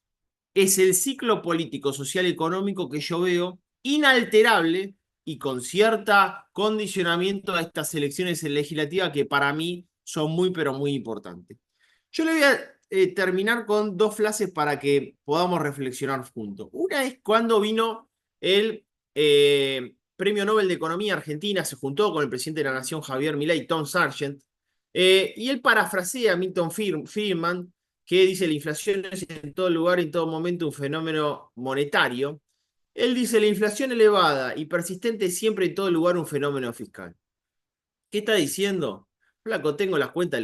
es el ciclo político, social y económico que yo veo inalterable y con cierta condicionamiento a estas elecciones legislativas que para mí son muy, pero muy importantes. Yo le voy a terminar con dos frases para que podamos reflexionar juntos. Una es cuando vino el Premio Nobel de Economía Argentina, se juntó con el presidente de la Nación, Javier Milei, Tom Sargent, y él parafrasea a Milton Friedman, que dice la inflación es en todo lugar y en todo momento un fenómeno monetario. Él dice la inflación elevada y persistente es siempre en todo lugar un fenómeno fiscal. ¿Qué está diciendo? Flaco, tengo las cuentas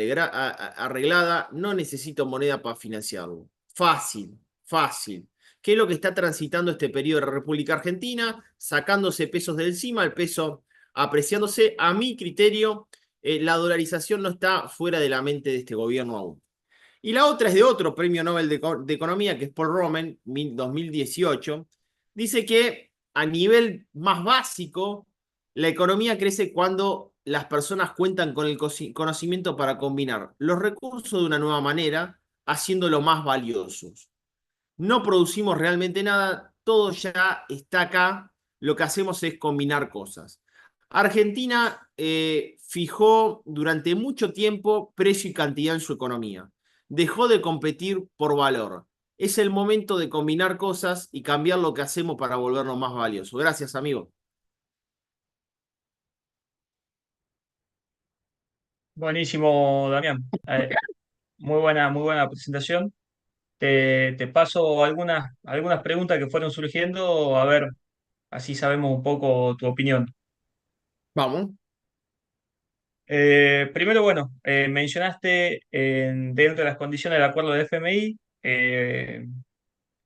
arregladas, no necesito moneda para financiarlo. Fácil, fácil. ¿Qué es lo que está transitando este periodo de la República Argentina? Sacándose pesos de encima, el peso apreciándose. A mi criterio, la dolarización no está fuera de la mente de este gobierno aún. Y la otra es de otro premio Nobel de Economía, que es Paul Roman, 2018. Dice que a nivel más básico, la economía crece cuando las personas cuentan con el conocimiento para combinar los recursos de una nueva manera, haciéndolo más valiosos. No producimos realmente nada, todo ya está acá, lo que hacemos es combinar cosas. Argentina fijó durante mucho tiempo precio y cantidad en su economía. Dejó de competir por valor. Es el momento de combinar cosas y cambiar lo que hacemos para volvernos más valiosos. Gracias, amigo. Buenísimo, Damián. Muy buena presentación. Te paso algunas preguntas que fueron surgiendo, a ver, así sabemos un poco tu opinión. Vamos. Primero, bueno, mencionaste dentro de las condiciones del acuerdo de FMI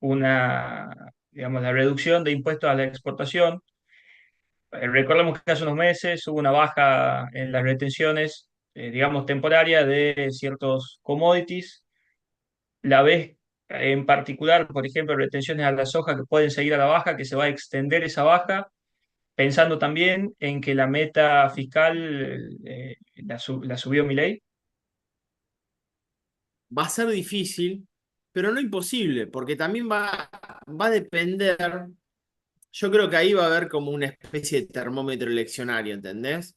una, digamos, la reducción de impuestos a la exportación. Recordemos que hace unos meses hubo una baja en las retenciones, digamos, temporaria de ciertos commodities. La ves en particular, por ejemplo, retenciones a la soja que pueden seguir a la baja, que se va a extender esa baja, pensando también en que la meta fiscal la subió Milei. Va a ser difícil, pero no imposible, porque también va a depender. Yo creo que ahí va a haber como una especie de termómetro eleccionario, ¿entendés?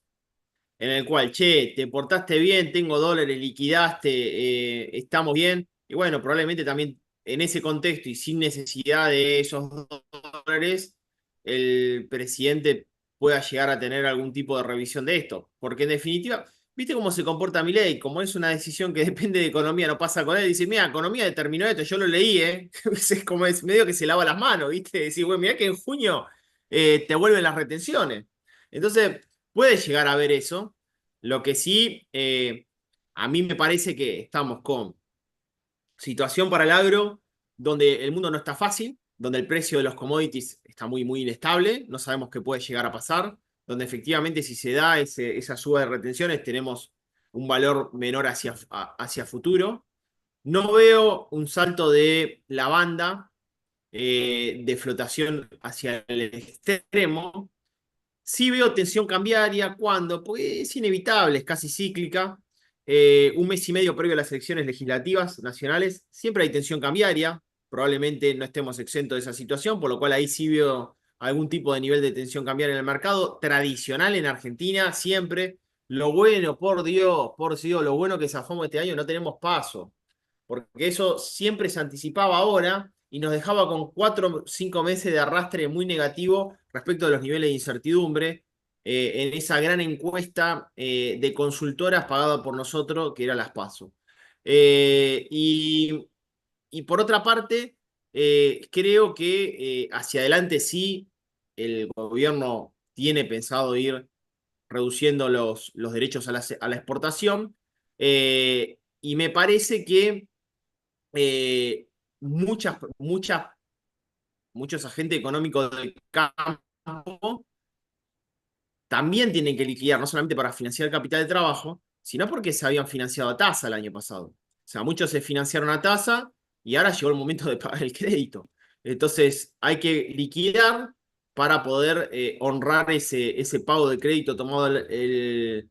En el cual, che, te portaste bien, tengo dólares, liquidaste, estamos bien. Y bueno, probablemente también en ese contexto y sin necesidad de esos dólares, el presidente pueda llegar a tener algún tipo de revisión de esto. Porque en definitiva, ¿viste cómo se comporta Milei? Como es una decisión que depende de economía, no pasa con él, dice, mira, economía determinó esto, yo lo leí, ¿eh? Es como es medio que se lava las manos, ¿viste? Decir, bueno, mira que en junio te vuelven las retenciones. Entonces, puede llegar a ver eso. Lo que sí, a mí me parece que estamos con situación para el agro donde el mundo no está fácil, donde el precio de los commodities está muy, muy inestable, no sabemos qué puede llegar a pasar, donde efectivamente si se da esa suba de retenciones tenemos un valor menor hacia futuro. No veo un salto de la banda de flotación hacia el extremo. Sí veo tensión cambiaria, ¿cuándo? Pues es inevitable, es casi cíclica. Un mes y medio previo a las elecciones legislativas nacionales, siempre hay tensión cambiaria. Probablemente no estemos exentos de esa situación, por lo cual ahí sí veo algún tipo de nivel de tensión cambiaria en el mercado. Tradicional en Argentina, siempre. Lo bueno, por Dios, lo bueno que zafamos este año, no tenemos paso porque eso siempre se anticipaba ahora y nos dejaba con 4 o 5 meses de arrastre muy negativo respecto de los niveles de incertidumbre en esa gran encuesta de consultoras pagada por nosotros, que era las PASO. Eh, y, y por otra parte, creo que hacia adelante sí el gobierno tiene pensado ir reduciendo los derechos a la exportación. Y me parece que eh, muchos agentes económicos del campo también tienen que liquidar, no solamente para financiar el capital de trabajo, sino porque se habían financiado a tasa el año pasado. O sea, muchos se financiaron a tasa y ahora llegó el momento de pagar el crédito. Entonces, hay que liquidar para poder honrar ese pago de crédito tomado el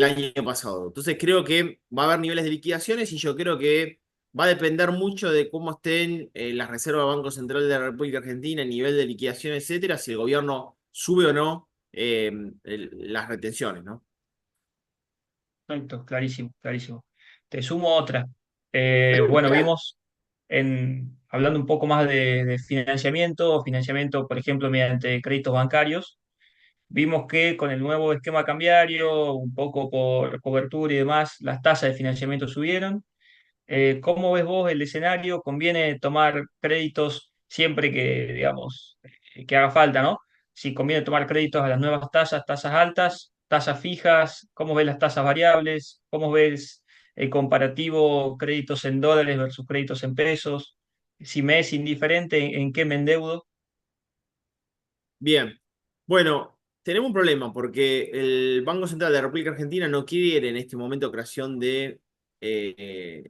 año pasado. Entonces creo que va a haber niveles de liquidaciones y yo creo que va a depender mucho de cómo estén las reservas del Banco Central de la República Argentina, el nivel de liquidación, etcétera, si el gobierno sube o no las retenciones, ¿no? Perfecto, clarísimo, clarísimo. Te sumo otra. Bueno, vimos hablando un poco más de financiamiento, por ejemplo, mediante créditos bancarios. Vimos que con el nuevo esquema cambiario, un poco por cobertura y demás, las tasas de financiamiento subieron. ¿Cómo ves vos el escenario? ¿Conviene tomar créditos siempre que, digamos, que haga falta, ¿no? Si conviene tomar créditos a las nuevas tasas, tasas altas, tasas fijas, ¿cómo ves las tasas variables? ¿Cómo ves el comparativo créditos en dólares versus créditos en pesos? Si me es indiferente, ¿en qué me endeudo? Bien. Bueno, tenemos un problema porque el Banco Central de la República Argentina no quiere en este momento creación de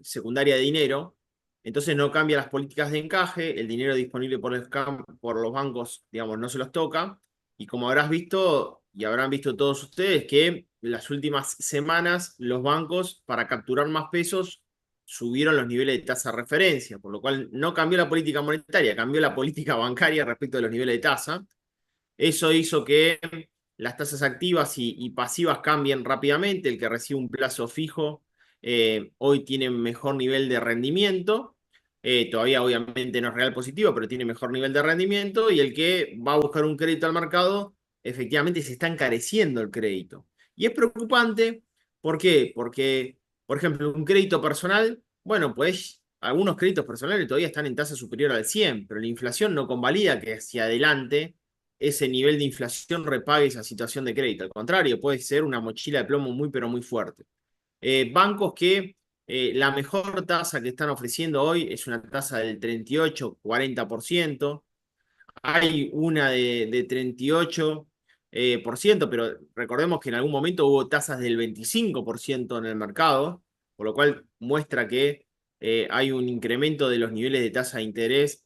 secundaria de dinero, entonces no cambia las políticas de encaje, el dinero disponible por los bancos, digamos, no se los toca, y como habrás visto y habrán visto todos ustedes que en las últimas semanas los bancos para capturar más pesos subieron los niveles de tasa de referencia, por lo cual no cambió la política monetaria, cambió la política bancaria respecto de los niveles de tasa. Eso hizo que las tasas activas y pasivas cambien rápidamente. El que recibe un plazo fijo hoy tiene mejor nivel de rendimiento. Todavía obviamente no es real positivo, pero tiene mejor nivel de rendimiento. Y el que va a buscar un crédito al mercado, efectivamente se está encareciendo el crédito. Y es preocupante. ¿Por qué? Porque, por ejemplo, un crédito personal, bueno, pues algunos créditos personales todavía están en tasa superior al 100, pero la inflación no convalida que hacia adelante ese nivel de inflación repague esa situación de crédito. Al contrario, puede ser una mochila de plomo muy, pero muy fuerte. Bancos que la mejor tasa que están ofreciendo hoy es una tasa del 38-40%. Hay una de 38 por ciento, pero recordemos que en algún momento hubo tasas del 25% en el mercado, por lo cual muestra que hay un incremento de los niveles de tasa de interés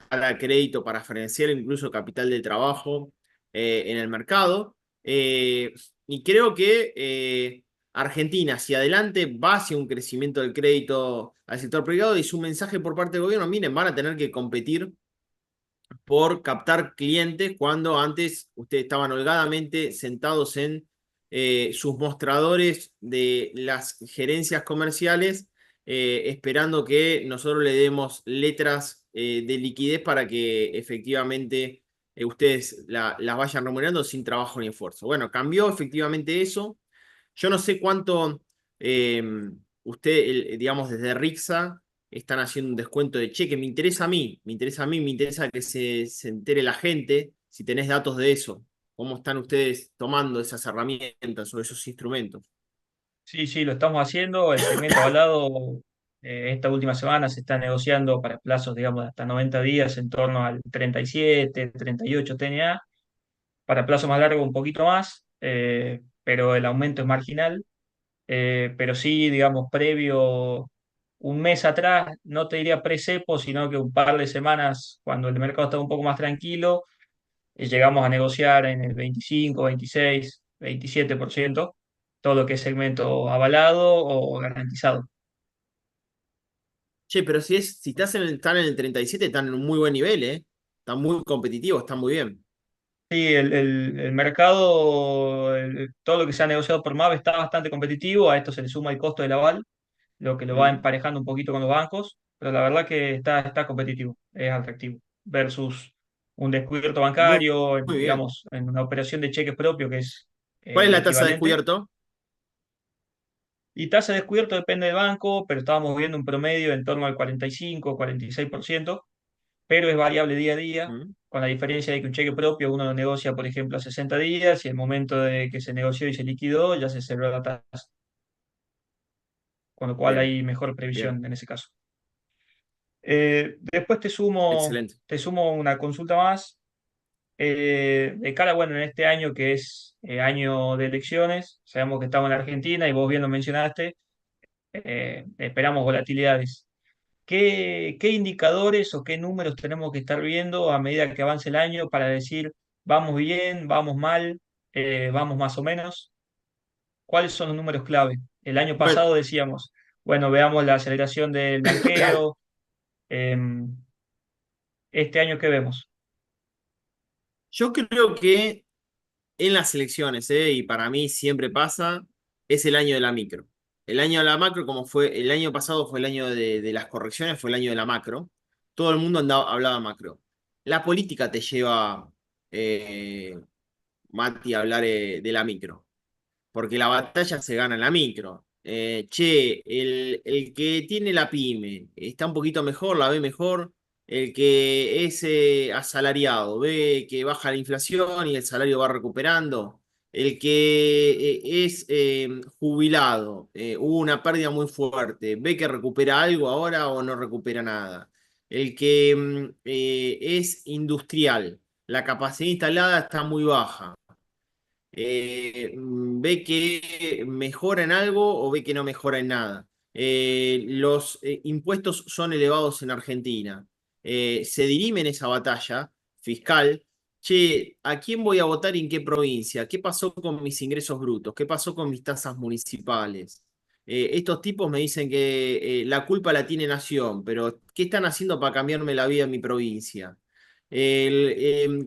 para crédito, para financiar incluso capital de trabajo en el mercado. Y creo que Argentina hacia adelante va hacia un crecimiento del crédito al sector privado y su mensaje por parte del gobierno, miren, van a tener que competir por captar clientes cuando antes ustedes estaban holgadamente sentados en sus mostradores de las gerencias comerciales, esperando que nosotros le demos letras de liquidez para que efectivamente ustedes las vayan remunerando sin trabajo ni esfuerzo. Bueno, cambió efectivamente eso. Yo no sé cuánto eh, usted, digamos, desde Rixa están haciendo un descuento de cheque. Me interesa a mí, me interesa a mí, me interesa que se entere la gente, si tenés datos de eso. ¿Cómo están ustedes tomando esas herramientas o esos instrumentos? Sí, sí, lo estamos haciendo. El segmento avalado, esta última semana se está negociando para plazos, digamos, de hasta 90 días en torno al 37, 38 TNA. Para plazo más largo un poquito más, pero el aumento es marginal. Pero sí, digamos, previo un mes atrás, no te diría pre-cepo, sino que un par de semanas, cuando el mercado estaba un poco más tranquilo, llegamos a negociar en el 25, 26, 27%, todo lo que es segmento avalado o garantizado. Che, pero si están en el 37 están en un muy buen nivel, ¿eh? Están muy competitivos, están muy bien. Sí, el mercado, todo lo que se ha negociado por MAV está bastante competitivo, a esto se le suma el costo del aval, lo que lo va Mm. emparejando un poquito con los bancos, pero la verdad que está competitivo, es atractivo, versus un descubierto Muy, bancario, muy bien. digamos, en una operación de cheques propio que es ¿Cuál es lo la tasa de equivalente. descubierto? Y tasa de descubierto depende del banco, pero estábamos viendo un promedio en torno al 45, 46%, pero es variable día a día, Mm. con la diferencia de que un cheque propio uno lo negocia, por ejemplo, a 60 días y el momento de que se negoció y se liquidó ya se cerró la tasa, con lo cual Bien, hay mejor bien, previsión en ese caso. Después excelente. te sumo una consulta más. De cara, bueno, en este año que es año de elecciones, sabemos que estamos en Argentina y vos bien lo mencionaste, esperamos volatilidades. ¿Qué indicadores o qué números tenemos que estar viendo a medida que avance el año para decir vamos bien, vamos mal, vamos más o menos? ¿Cuáles son los números clave? El año Bueno, pasado decíamos, bueno, veamos la aceleración del blanqueo. Este año, ¿qué vemos? yo creo que en las elecciones, y para mí siempre pasa, es el año de la micro. El año de la macro, como fue el año pasado, fue el año de las correcciones, fue el año de la macro. Todo el mundo hablaba macro. La política te lleva, eh, Mati, a hablar de la micro porque la batalla se gana en la micro. Che, el que tiene la pyme está un poquito mejor, la ve mejor. El que es asalariado ve que baja la inflación y el salario va recuperando. El que es jubilado, hubo una pérdida muy fuerte, ve que recupera algo ahora o no recupera nada. El que es industrial, la capacidad instalada está muy baja, ve que mejora en algo o ve que no mejora en nada. Los impuestos son elevados en Argentina. Se dirime en esa batalla fiscal. Che, ¿a quién voy a votar y en qué provincia? ¿Qué pasó con mis ingresos brutos? ¿Qué pasó con mis tasas municipales? Estos tipos me dicen que la culpa la tiene Nación, pero ¿qué están haciendo para cambiarme la vida en mi provincia?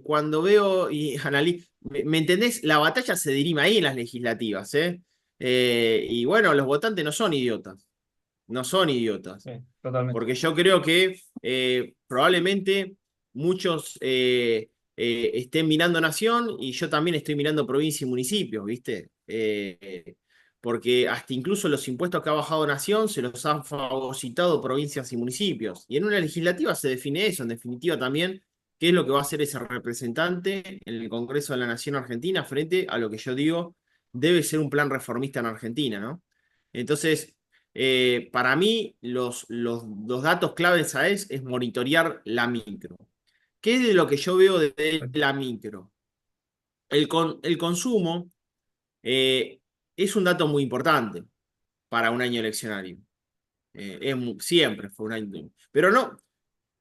Cuando veo y analizo, ¿me entendés? La batalla se dirime ahí en las legislativas, ¿eh? Y bueno, los votantes no son idiotas, no son idiotas, Sí, totalmente. porque yo creo que probablemente muchos estén mirando nación y yo también estoy mirando provincia y municipios, ¿viste? Porque hasta incluso los impuestos que ha bajado nación se los han fagocitado provincias y municipios. Y en una legislativa se define eso, en definitiva también qué es lo que va a hacer ese representante en el Congreso de la Nación Argentina frente a lo que yo digo debe ser un plan reformista en Argentina, ¿no? Entonces, para mí, los datos claves a es monitorear la micro. ¿Qué es de lo que yo veo de la micro? el consumo eh, es un dato muy importante para un año eleccionario. Siempre fue un año. Pero no,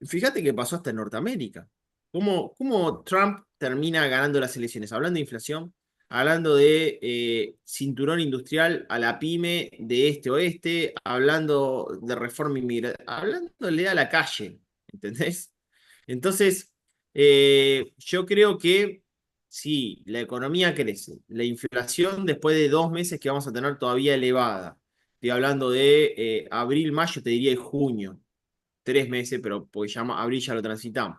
fíjate que pasó hasta en Norteamérica. ¿Cómo Trump termina ganando las elecciones? Hablando de inflación, hablando de cinturón industrial a la pyme de este oeste, hablando de reforma inmigratoria, hablándole a la calle, ¿entendés? Entonces, yo creo que sí, la economía crece, la inflación después de 2 meses que vamos a tener todavía elevada. Estoy hablando de abril, mayo, te diría y junio 3 meses, pero porque ya abril ya lo transitamos.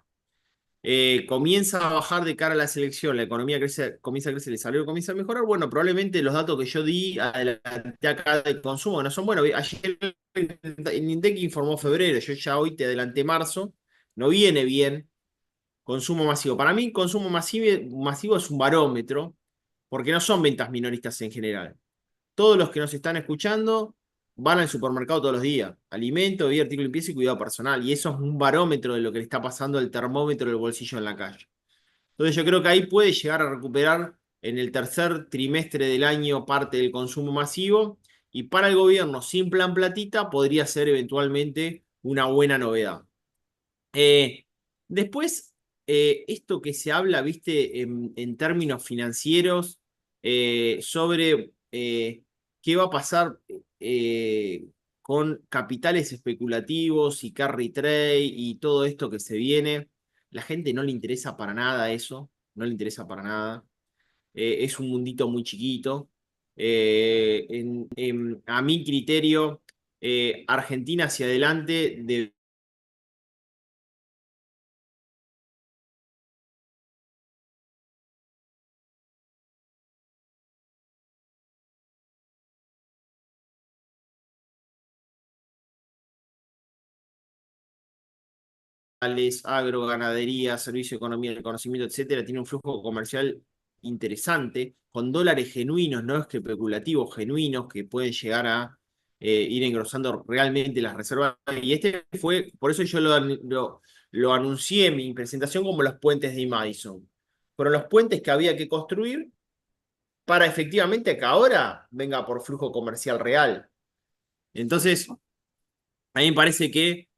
Comienza a bajar de cara a la selección, la economía crece, comienza a crecer, el salario comienza a mejorar. Bueno, probablemente los datos que yo di adelanté acá de consumo no son buenos. Ayer el INDEC informó febrero, yo ya hoy te adelanté marzo, no viene bien. Consumo masivo. Para mí, consumo masivo es un barómetro, porque no son ventas minoristas en general. Todos los que nos están escuchando van al supermercado todos los días. Alimento, bebida, artículo de limpieza y cuidado personal. Y eso es un barómetro de lo que le está pasando al termómetro del bolsillo en la calle. Entonces yo creo que ahí puede llegar a recuperar en el tercer trimestre del año parte del consumo masivo. Y para el gobierno, sin plan platita, podría ser eventualmente una buena novedad. Eh, Después, esto que se habla, viste, en términos financieros, sobre qué va a pasar con capitales especulativos y carry trade y todo esto que se viene, la gente no le interesa para nada eso, no le interesa para nada. Es un mundito muy chiquito. A mi criterio, Argentina hacia adelante agro, ganadería, servicio, economía del conocimiento, etcétera, tiene un flujo comercial interesante, con dólares genuinos, no es que especulativos, genuinos, que pueden llegar a ir engrosando realmente las reservas. Y este fue, por eso yo lo anuncié en mi presentación como los puentes de Madison. Fueron los puentes que había que construir para efectivamente que ahora venga por flujo comercial real. Entonces, a mí me parece que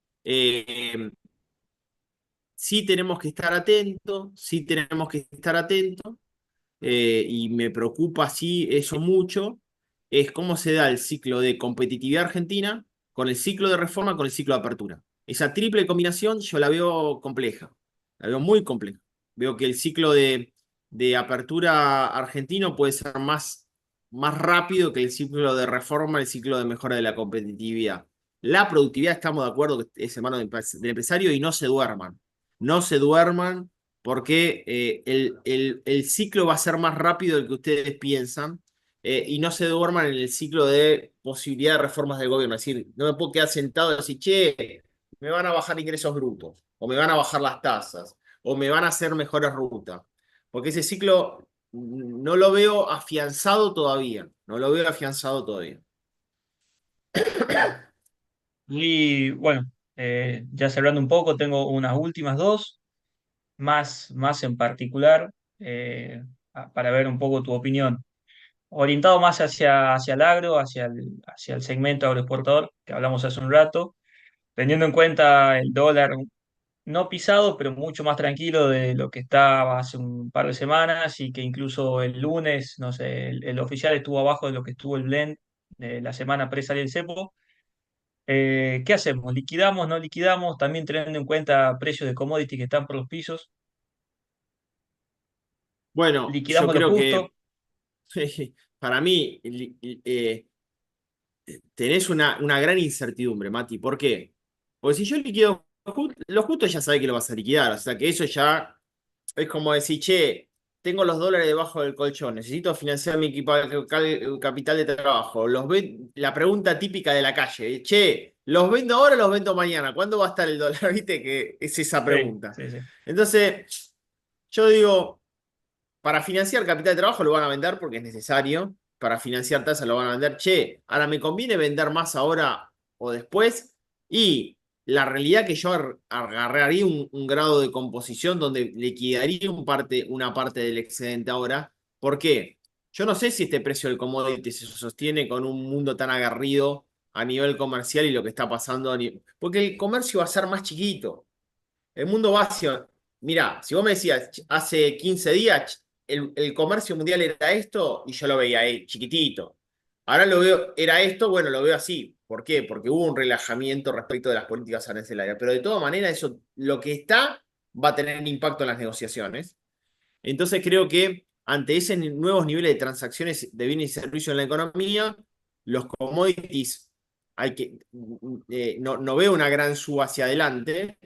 sí tenemos que estar atentos, sí tenemos que estar atentos, y me preocupa sí eso mucho, es cómo se da el ciclo de competitividad argentina con el ciclo de reforma, con el ciclo de apertura. Esa triple combinación yo la veo compleja, la veo muy compleja. Veo que el ciclo de apertura argentino puede ser más rápido que el ciclo de reforma, el ciclo de mejora de la competitividad. La productividad, estamos de acuerdo que es hermano del empresario y no se duerman. No se duerman porque el ciclo va a ser más rápido del que ustedes piensan, y no se duerman en el ciclo de posibilidad de reformas del gobierno. Es decir, no me puedo quedar sentado y decir, che, me van a bajar ingresos brutos, o me van a bajar las tasas, o me van a hacer mejores rutas. Porque ese ciclo no lo veo afianzado todavía, no lo veo afianzado todavía. Y bueno, ya cerrando un poco, tengo unas últimas dos, más en particular, para ver un poco tu opinión. Orientado más hacia el agro, hacia el segmento agroexportador que hablamos hace un rato, teniendo en cuenta el dólar no pisado, pero mucho más tranquilo de lo que estaba hace un par de semanas y que incluso el lunes, no sé, el oficial estuvo abajo de lo que estuvo el blend la semana pre-salir el cepo. ¿Qué hacemos? ¿Liquidamos? ¿No liquidamos? También teniendo en cuenta precios de commodity que están por los pisos. Bueno, yo ¿Liquidamos lo creo justo? que para mí tenés una gran incertidumbre, Mati. ¿Por qué? Porque si yo liquido lo justo, ya sabés que lo vas a liquidar. O sea que eso ya es como decir, che, tengo los dólares debajo del colchón, necesito financiar mi capital de trabajo. La pregunta típica de la calle, che, ¿los vendo ahora o los vendo mañana? ¿Cuándo va a estar el dólar? Viste que es esa Sí, pregunta. sí, sí. Entonces, yo digo, para financiar capital de trabajo lo van a vender porque es necesario. Para financiar tasa lo van a vender. Che, ahora me conviene vender más ahora o después. Y la realidad que yo agarraría un grado de composición donde liquidaría una parte del excedente ahora. ¿Por qué? Yo no sé si este precio del commodity se sostiene con un mundo tan aguerrido a nivel comercial y lo que está pasando porque el comercio va a ser más chiquito. El mundo va hacia... Mirá, si vos me decías, hace 15 días el comercio mundial era esto y yo lo veía ahí, chiquitito. Ahora lo veo, era esto, bueno, lo veo así. ¿Por qué? Porque hubo un relajamiento respecto de las políticas arancelarias. Pero de todas maneras, eso, lo que está, va a tener un impacto en las negociaciones. Entonces creo que ante ese nuevos niveles de transacciones de bienes y servicios en la economía, los commodities no veo una gran suba hacia adelante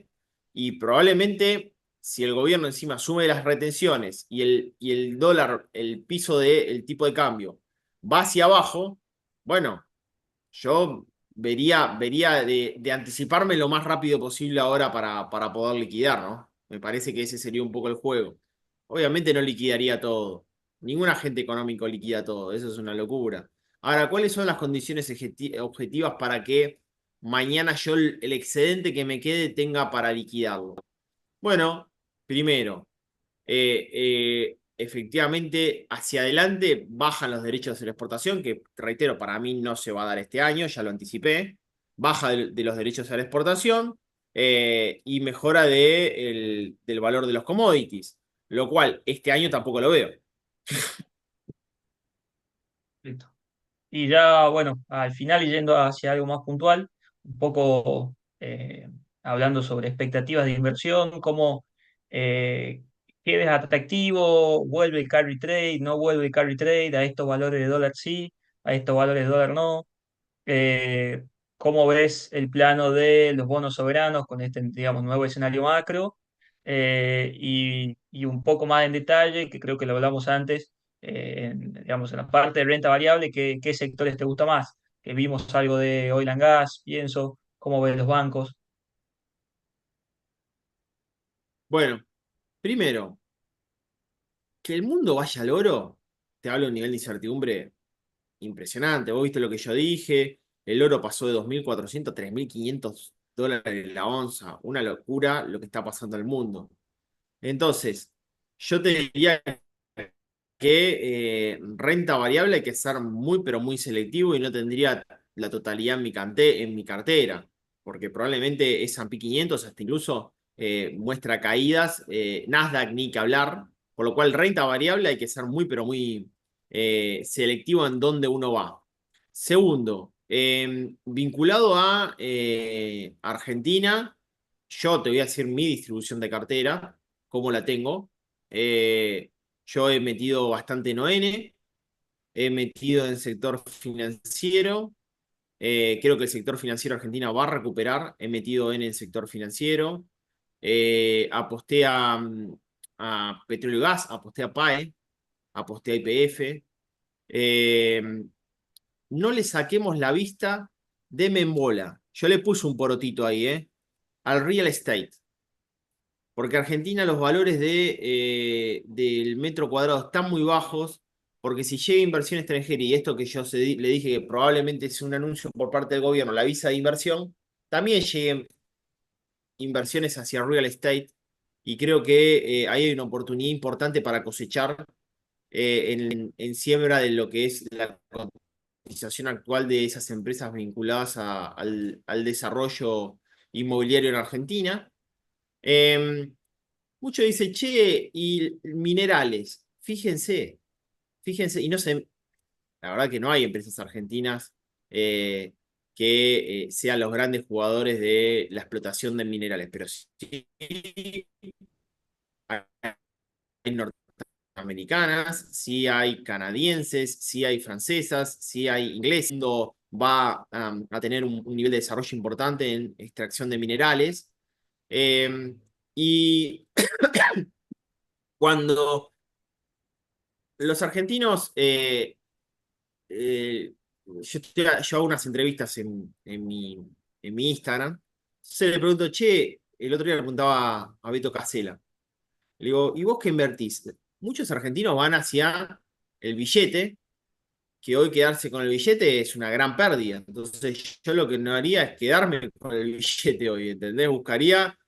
y probablemente si el gobierno encima asume las retenciones y el dólar, el piso del tipo de cambio va hacia abajo, bueno, yo vería de anticiparme lo más rápido posible ahora para poder liquidar, ¿no? Me parece que ese sería un poco el juego. Obviamente no liquidaría todo. Ningún agente económico liquida todo. Eso es una locura. Ahora, ¿cuáles son las condiciones objetivas para que mañana yo el excedente que me quede tenga para liquidarlo? Bueno, primero, efectivamente hacia adelante bajan los derechos de la exportación, que reitero, para mí no se va a dar este año, ya lo anticipé, baja de los derechos a la exportación y mejora del valor de los commodities, lo cual este año tampoco lo veo. Listo. Y ya, bueno, al final y yendo hacia algo más puntual, un poco hablando sobre expectativas de inversión, cómo qué es atractivo, vuelve el carry trade, no vuelve el carry trade, a estos valores de dólar sí, a estos valores de dólar no. eh, ¿Cómo ves el plano de los bonos soberanos con este, digamos, nuevo escenario macro? Y un poco más en detalle, que creo que lo hablamos antes, digamos, en la parte de renta variable, ¿qué sectores te gusta más? Que vimos algo de oil and gas, pienso, ¿cómo ves los bancos? Bueno, primero, que el mundo vaya al oro, te hablo de un nivel de incertidumbre impresionante. Vos viste lo que yo dije, el oro pasó de 2.400 a 3.500 dólares la onza, una locura lo que está pasando en el mundo. Entonces, yo te diría que renta variable hay que ser muy, pero muy selectivo y no tendría la totalidad en mi cartera, porque probablemente S&P 500 hasta incluso muestra caídas, Nasdaq ni que hablar, por lo cual renta variable hay que ser muy, pero muy selectivo en dónde uno va. Segundo, vinculado a Argentina, yo te voy a decir mi distribución de cartera, cómo la tengo. Eh, yo he metido bastante en ON, he metido en sector financiero. Creo que el sector financiero argentino va a recuperar. He metido en el sector financiero. Aposté a petróleo y gas, aposté a PAE, aposté a YPF. Eh, no le saquemos la vista de Membola. Yo le puse un porotito ahí, al real estate. Porque Argentina los valores del metro cuadrado están muy bajos, porque si llega inversión extranjera y esto que yo le dije que probablemente es un anuncio por parte del gobierno, la visa de inversión, también lleguen inversiones hacia real estate y creo que ahí hay una oportunidad importante para cosechar en siembra de lo que es la cotización actual de esas empresas vinculadas al desarrollo inmobiliario en Argentina. Em, Mucho dice, che, y minerales, fíjense, y no sé, la verdad que no hay empresas argentinas que sean los grandes jugadores de la explotación de minerales, pero sí hay norteamericanas, sí hay canadienses, sí hay francesas, sí hay ingleses. El mundo va a tener un nivel de desarrollo importante en extracción de minerales. Y cuando los argentinos, yo hago unas entrevistas en mi Instagram, se le pregunto, che, el otro día le preguntaba a Beto Casella, le digo, ¿y vos qué invertís? Muchos argentinos van hacia el billete, que hoy quedarse con el billete es una gran pérdida. Entonces yo lo que no haría es quedarme con el billete hoy, ¿entendés? Buscaría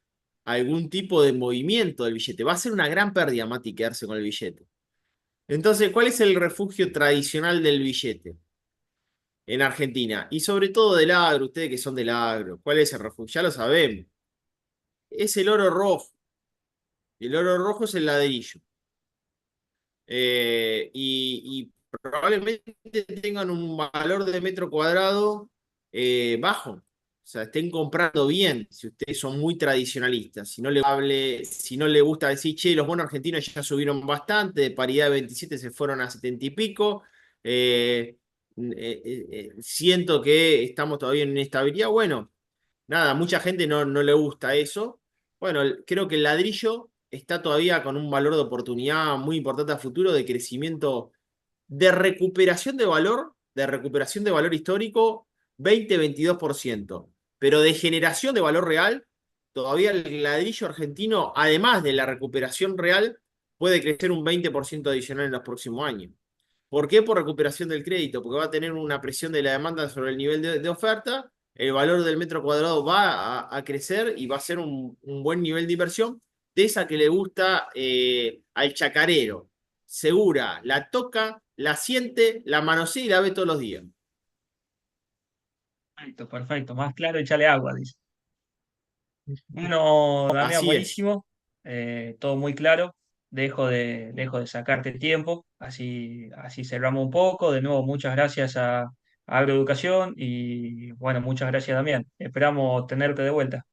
algún tipo de movimiento del billete. Va a ser una gran pérdida, Mati, quedarse con el billete. Entonces, ¿cuál es el refugio tradicional del billete en Argentina? Y sobre todo del agro, ustedes que son del agro, ¿cuál es el refugio? Ya lo sabemos. Es el oro rojo. El oro rojo es el ladrillo. Y probablemente tengan un valor de metro cuadrado bajo. O sea, estén comprando bien, si ustedes son muy tradicionalistas. Si no le gusta decir, che, los bonos argentinos ya subieron bastante, de paridad de 27 se fueron a 70 y pico. Siento que estamos todavía en inestabilidad. Bueno, nada, mucha gente no le gusta eso. Bueno, creo que el ladrillo está todavía con un valor de oportunidad muy importante a futuro, de crecimiento, de recuperación de valor histórico, 20-22%. Pero de generación de valor real, todavía el ladrillo argentino, además de la recuperación real, puede crecer un 20% adicional en los próximos años. ¿Por qué? Por recuperación del crédito, porque va a tener una presión de la demanda sobre el nivel de oferta, el valor del metro cuadrado va a crecer y va a ser un buen nivel de inversión, de esa que le gusta al chacarero. Segura, la toca, la siente, la manosea y la ve todos los días. Perfecto, perfecto. Más claro, échale agua, dice. Bueno, Damián, Así es. buenísimo. Todo muy claro. Dejo de sacarte tiempo. Así cerramos un poco. De nuevo, muchas gracias a Agroeducación y bueno, muchas gracias, Damián. Esperamos tenerte de vuelta.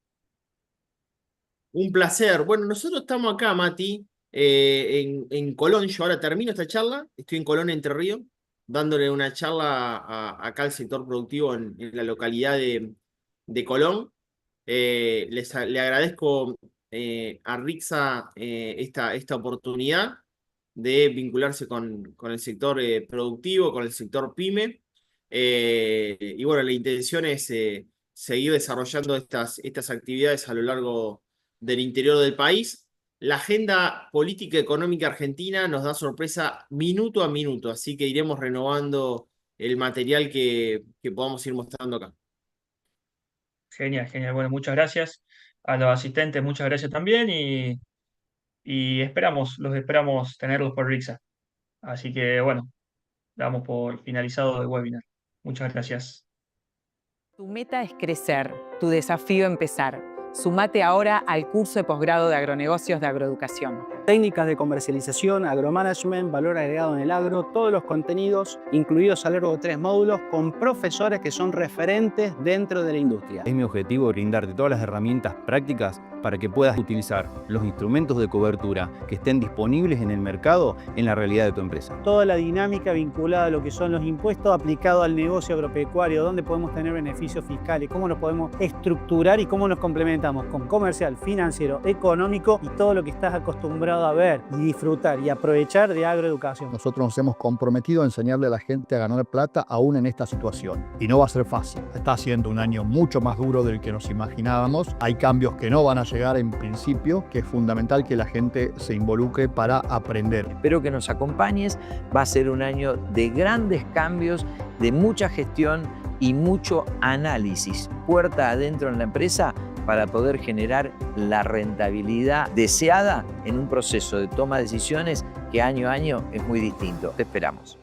Un placer. Bueno, nosotros estamos acá, Mati, en Colón. Yo ahora termino esta charla. Estoy en Colón, Entre Ríos, dándole una charla acá al sector productivo en la localidad de Colón. Le agradezco a Rixa esta oportunidad de vincularse con el sector productivo, con el sector pyme. Y bueno, la intención es seguir desarrollando estas actividades a lo largo del interior del país. La agenda política y económica argentina nos da sorpresa minuto a minuto, así que iremos renovando el material que podamos ir mostrando acá. Genial, genial. Bueno, muchas gracias. A los asistentes, muchas gracias también y los esperamos tenerlos por Rixa. Así que bueno, damos por finalizado el webinar. Muchas gracias. Tu meta es crecer, tu desafío empezar. Sumate ahora al curso de posgrado de agronegocios de Agroeducación. Técnicas de comercialización, agromanagement, valor agregado en el agro, todos los contenidos incluidos a lo largo de 3 módulos con profesores que son referentes dentro de la industria. Es mi objetivo brindarte todas las herramientas prácticas para que puedas utilizar los instrumentos de cobertura que estén disponibles en el mercado en la realidad de tu empresa. Toda la dinámica vinculada a lo que son los impuestos aplicados al negocio agropecuario, dónde podemos tener beneficios fiscales, cómo nos podemos estructurar y cómo nos complementamos con comercial, financiero, económico y todo lo que estás acostumbrado a ver y disfrutar y aprovechar de agroeducación. Nosotros nos hemos comprometido a enseñarle a la gente a ganar plata aún en esta situación. Y no va a ser fácil. Está siendo un año mucho más duro del que nos imaginábamos. Hay cambios que no van a llegar en principio, que es fundamental que la gente se involucre para aprender. Espero que nos acompañes. Va a ser un año de grandes cambios, de mucha gestión y mucho análisis puerta adentro en la empresa para poder generar la rentabilidad deseada en un proceso de toma de decisiones que año a año es muy distinto. Te esperamos.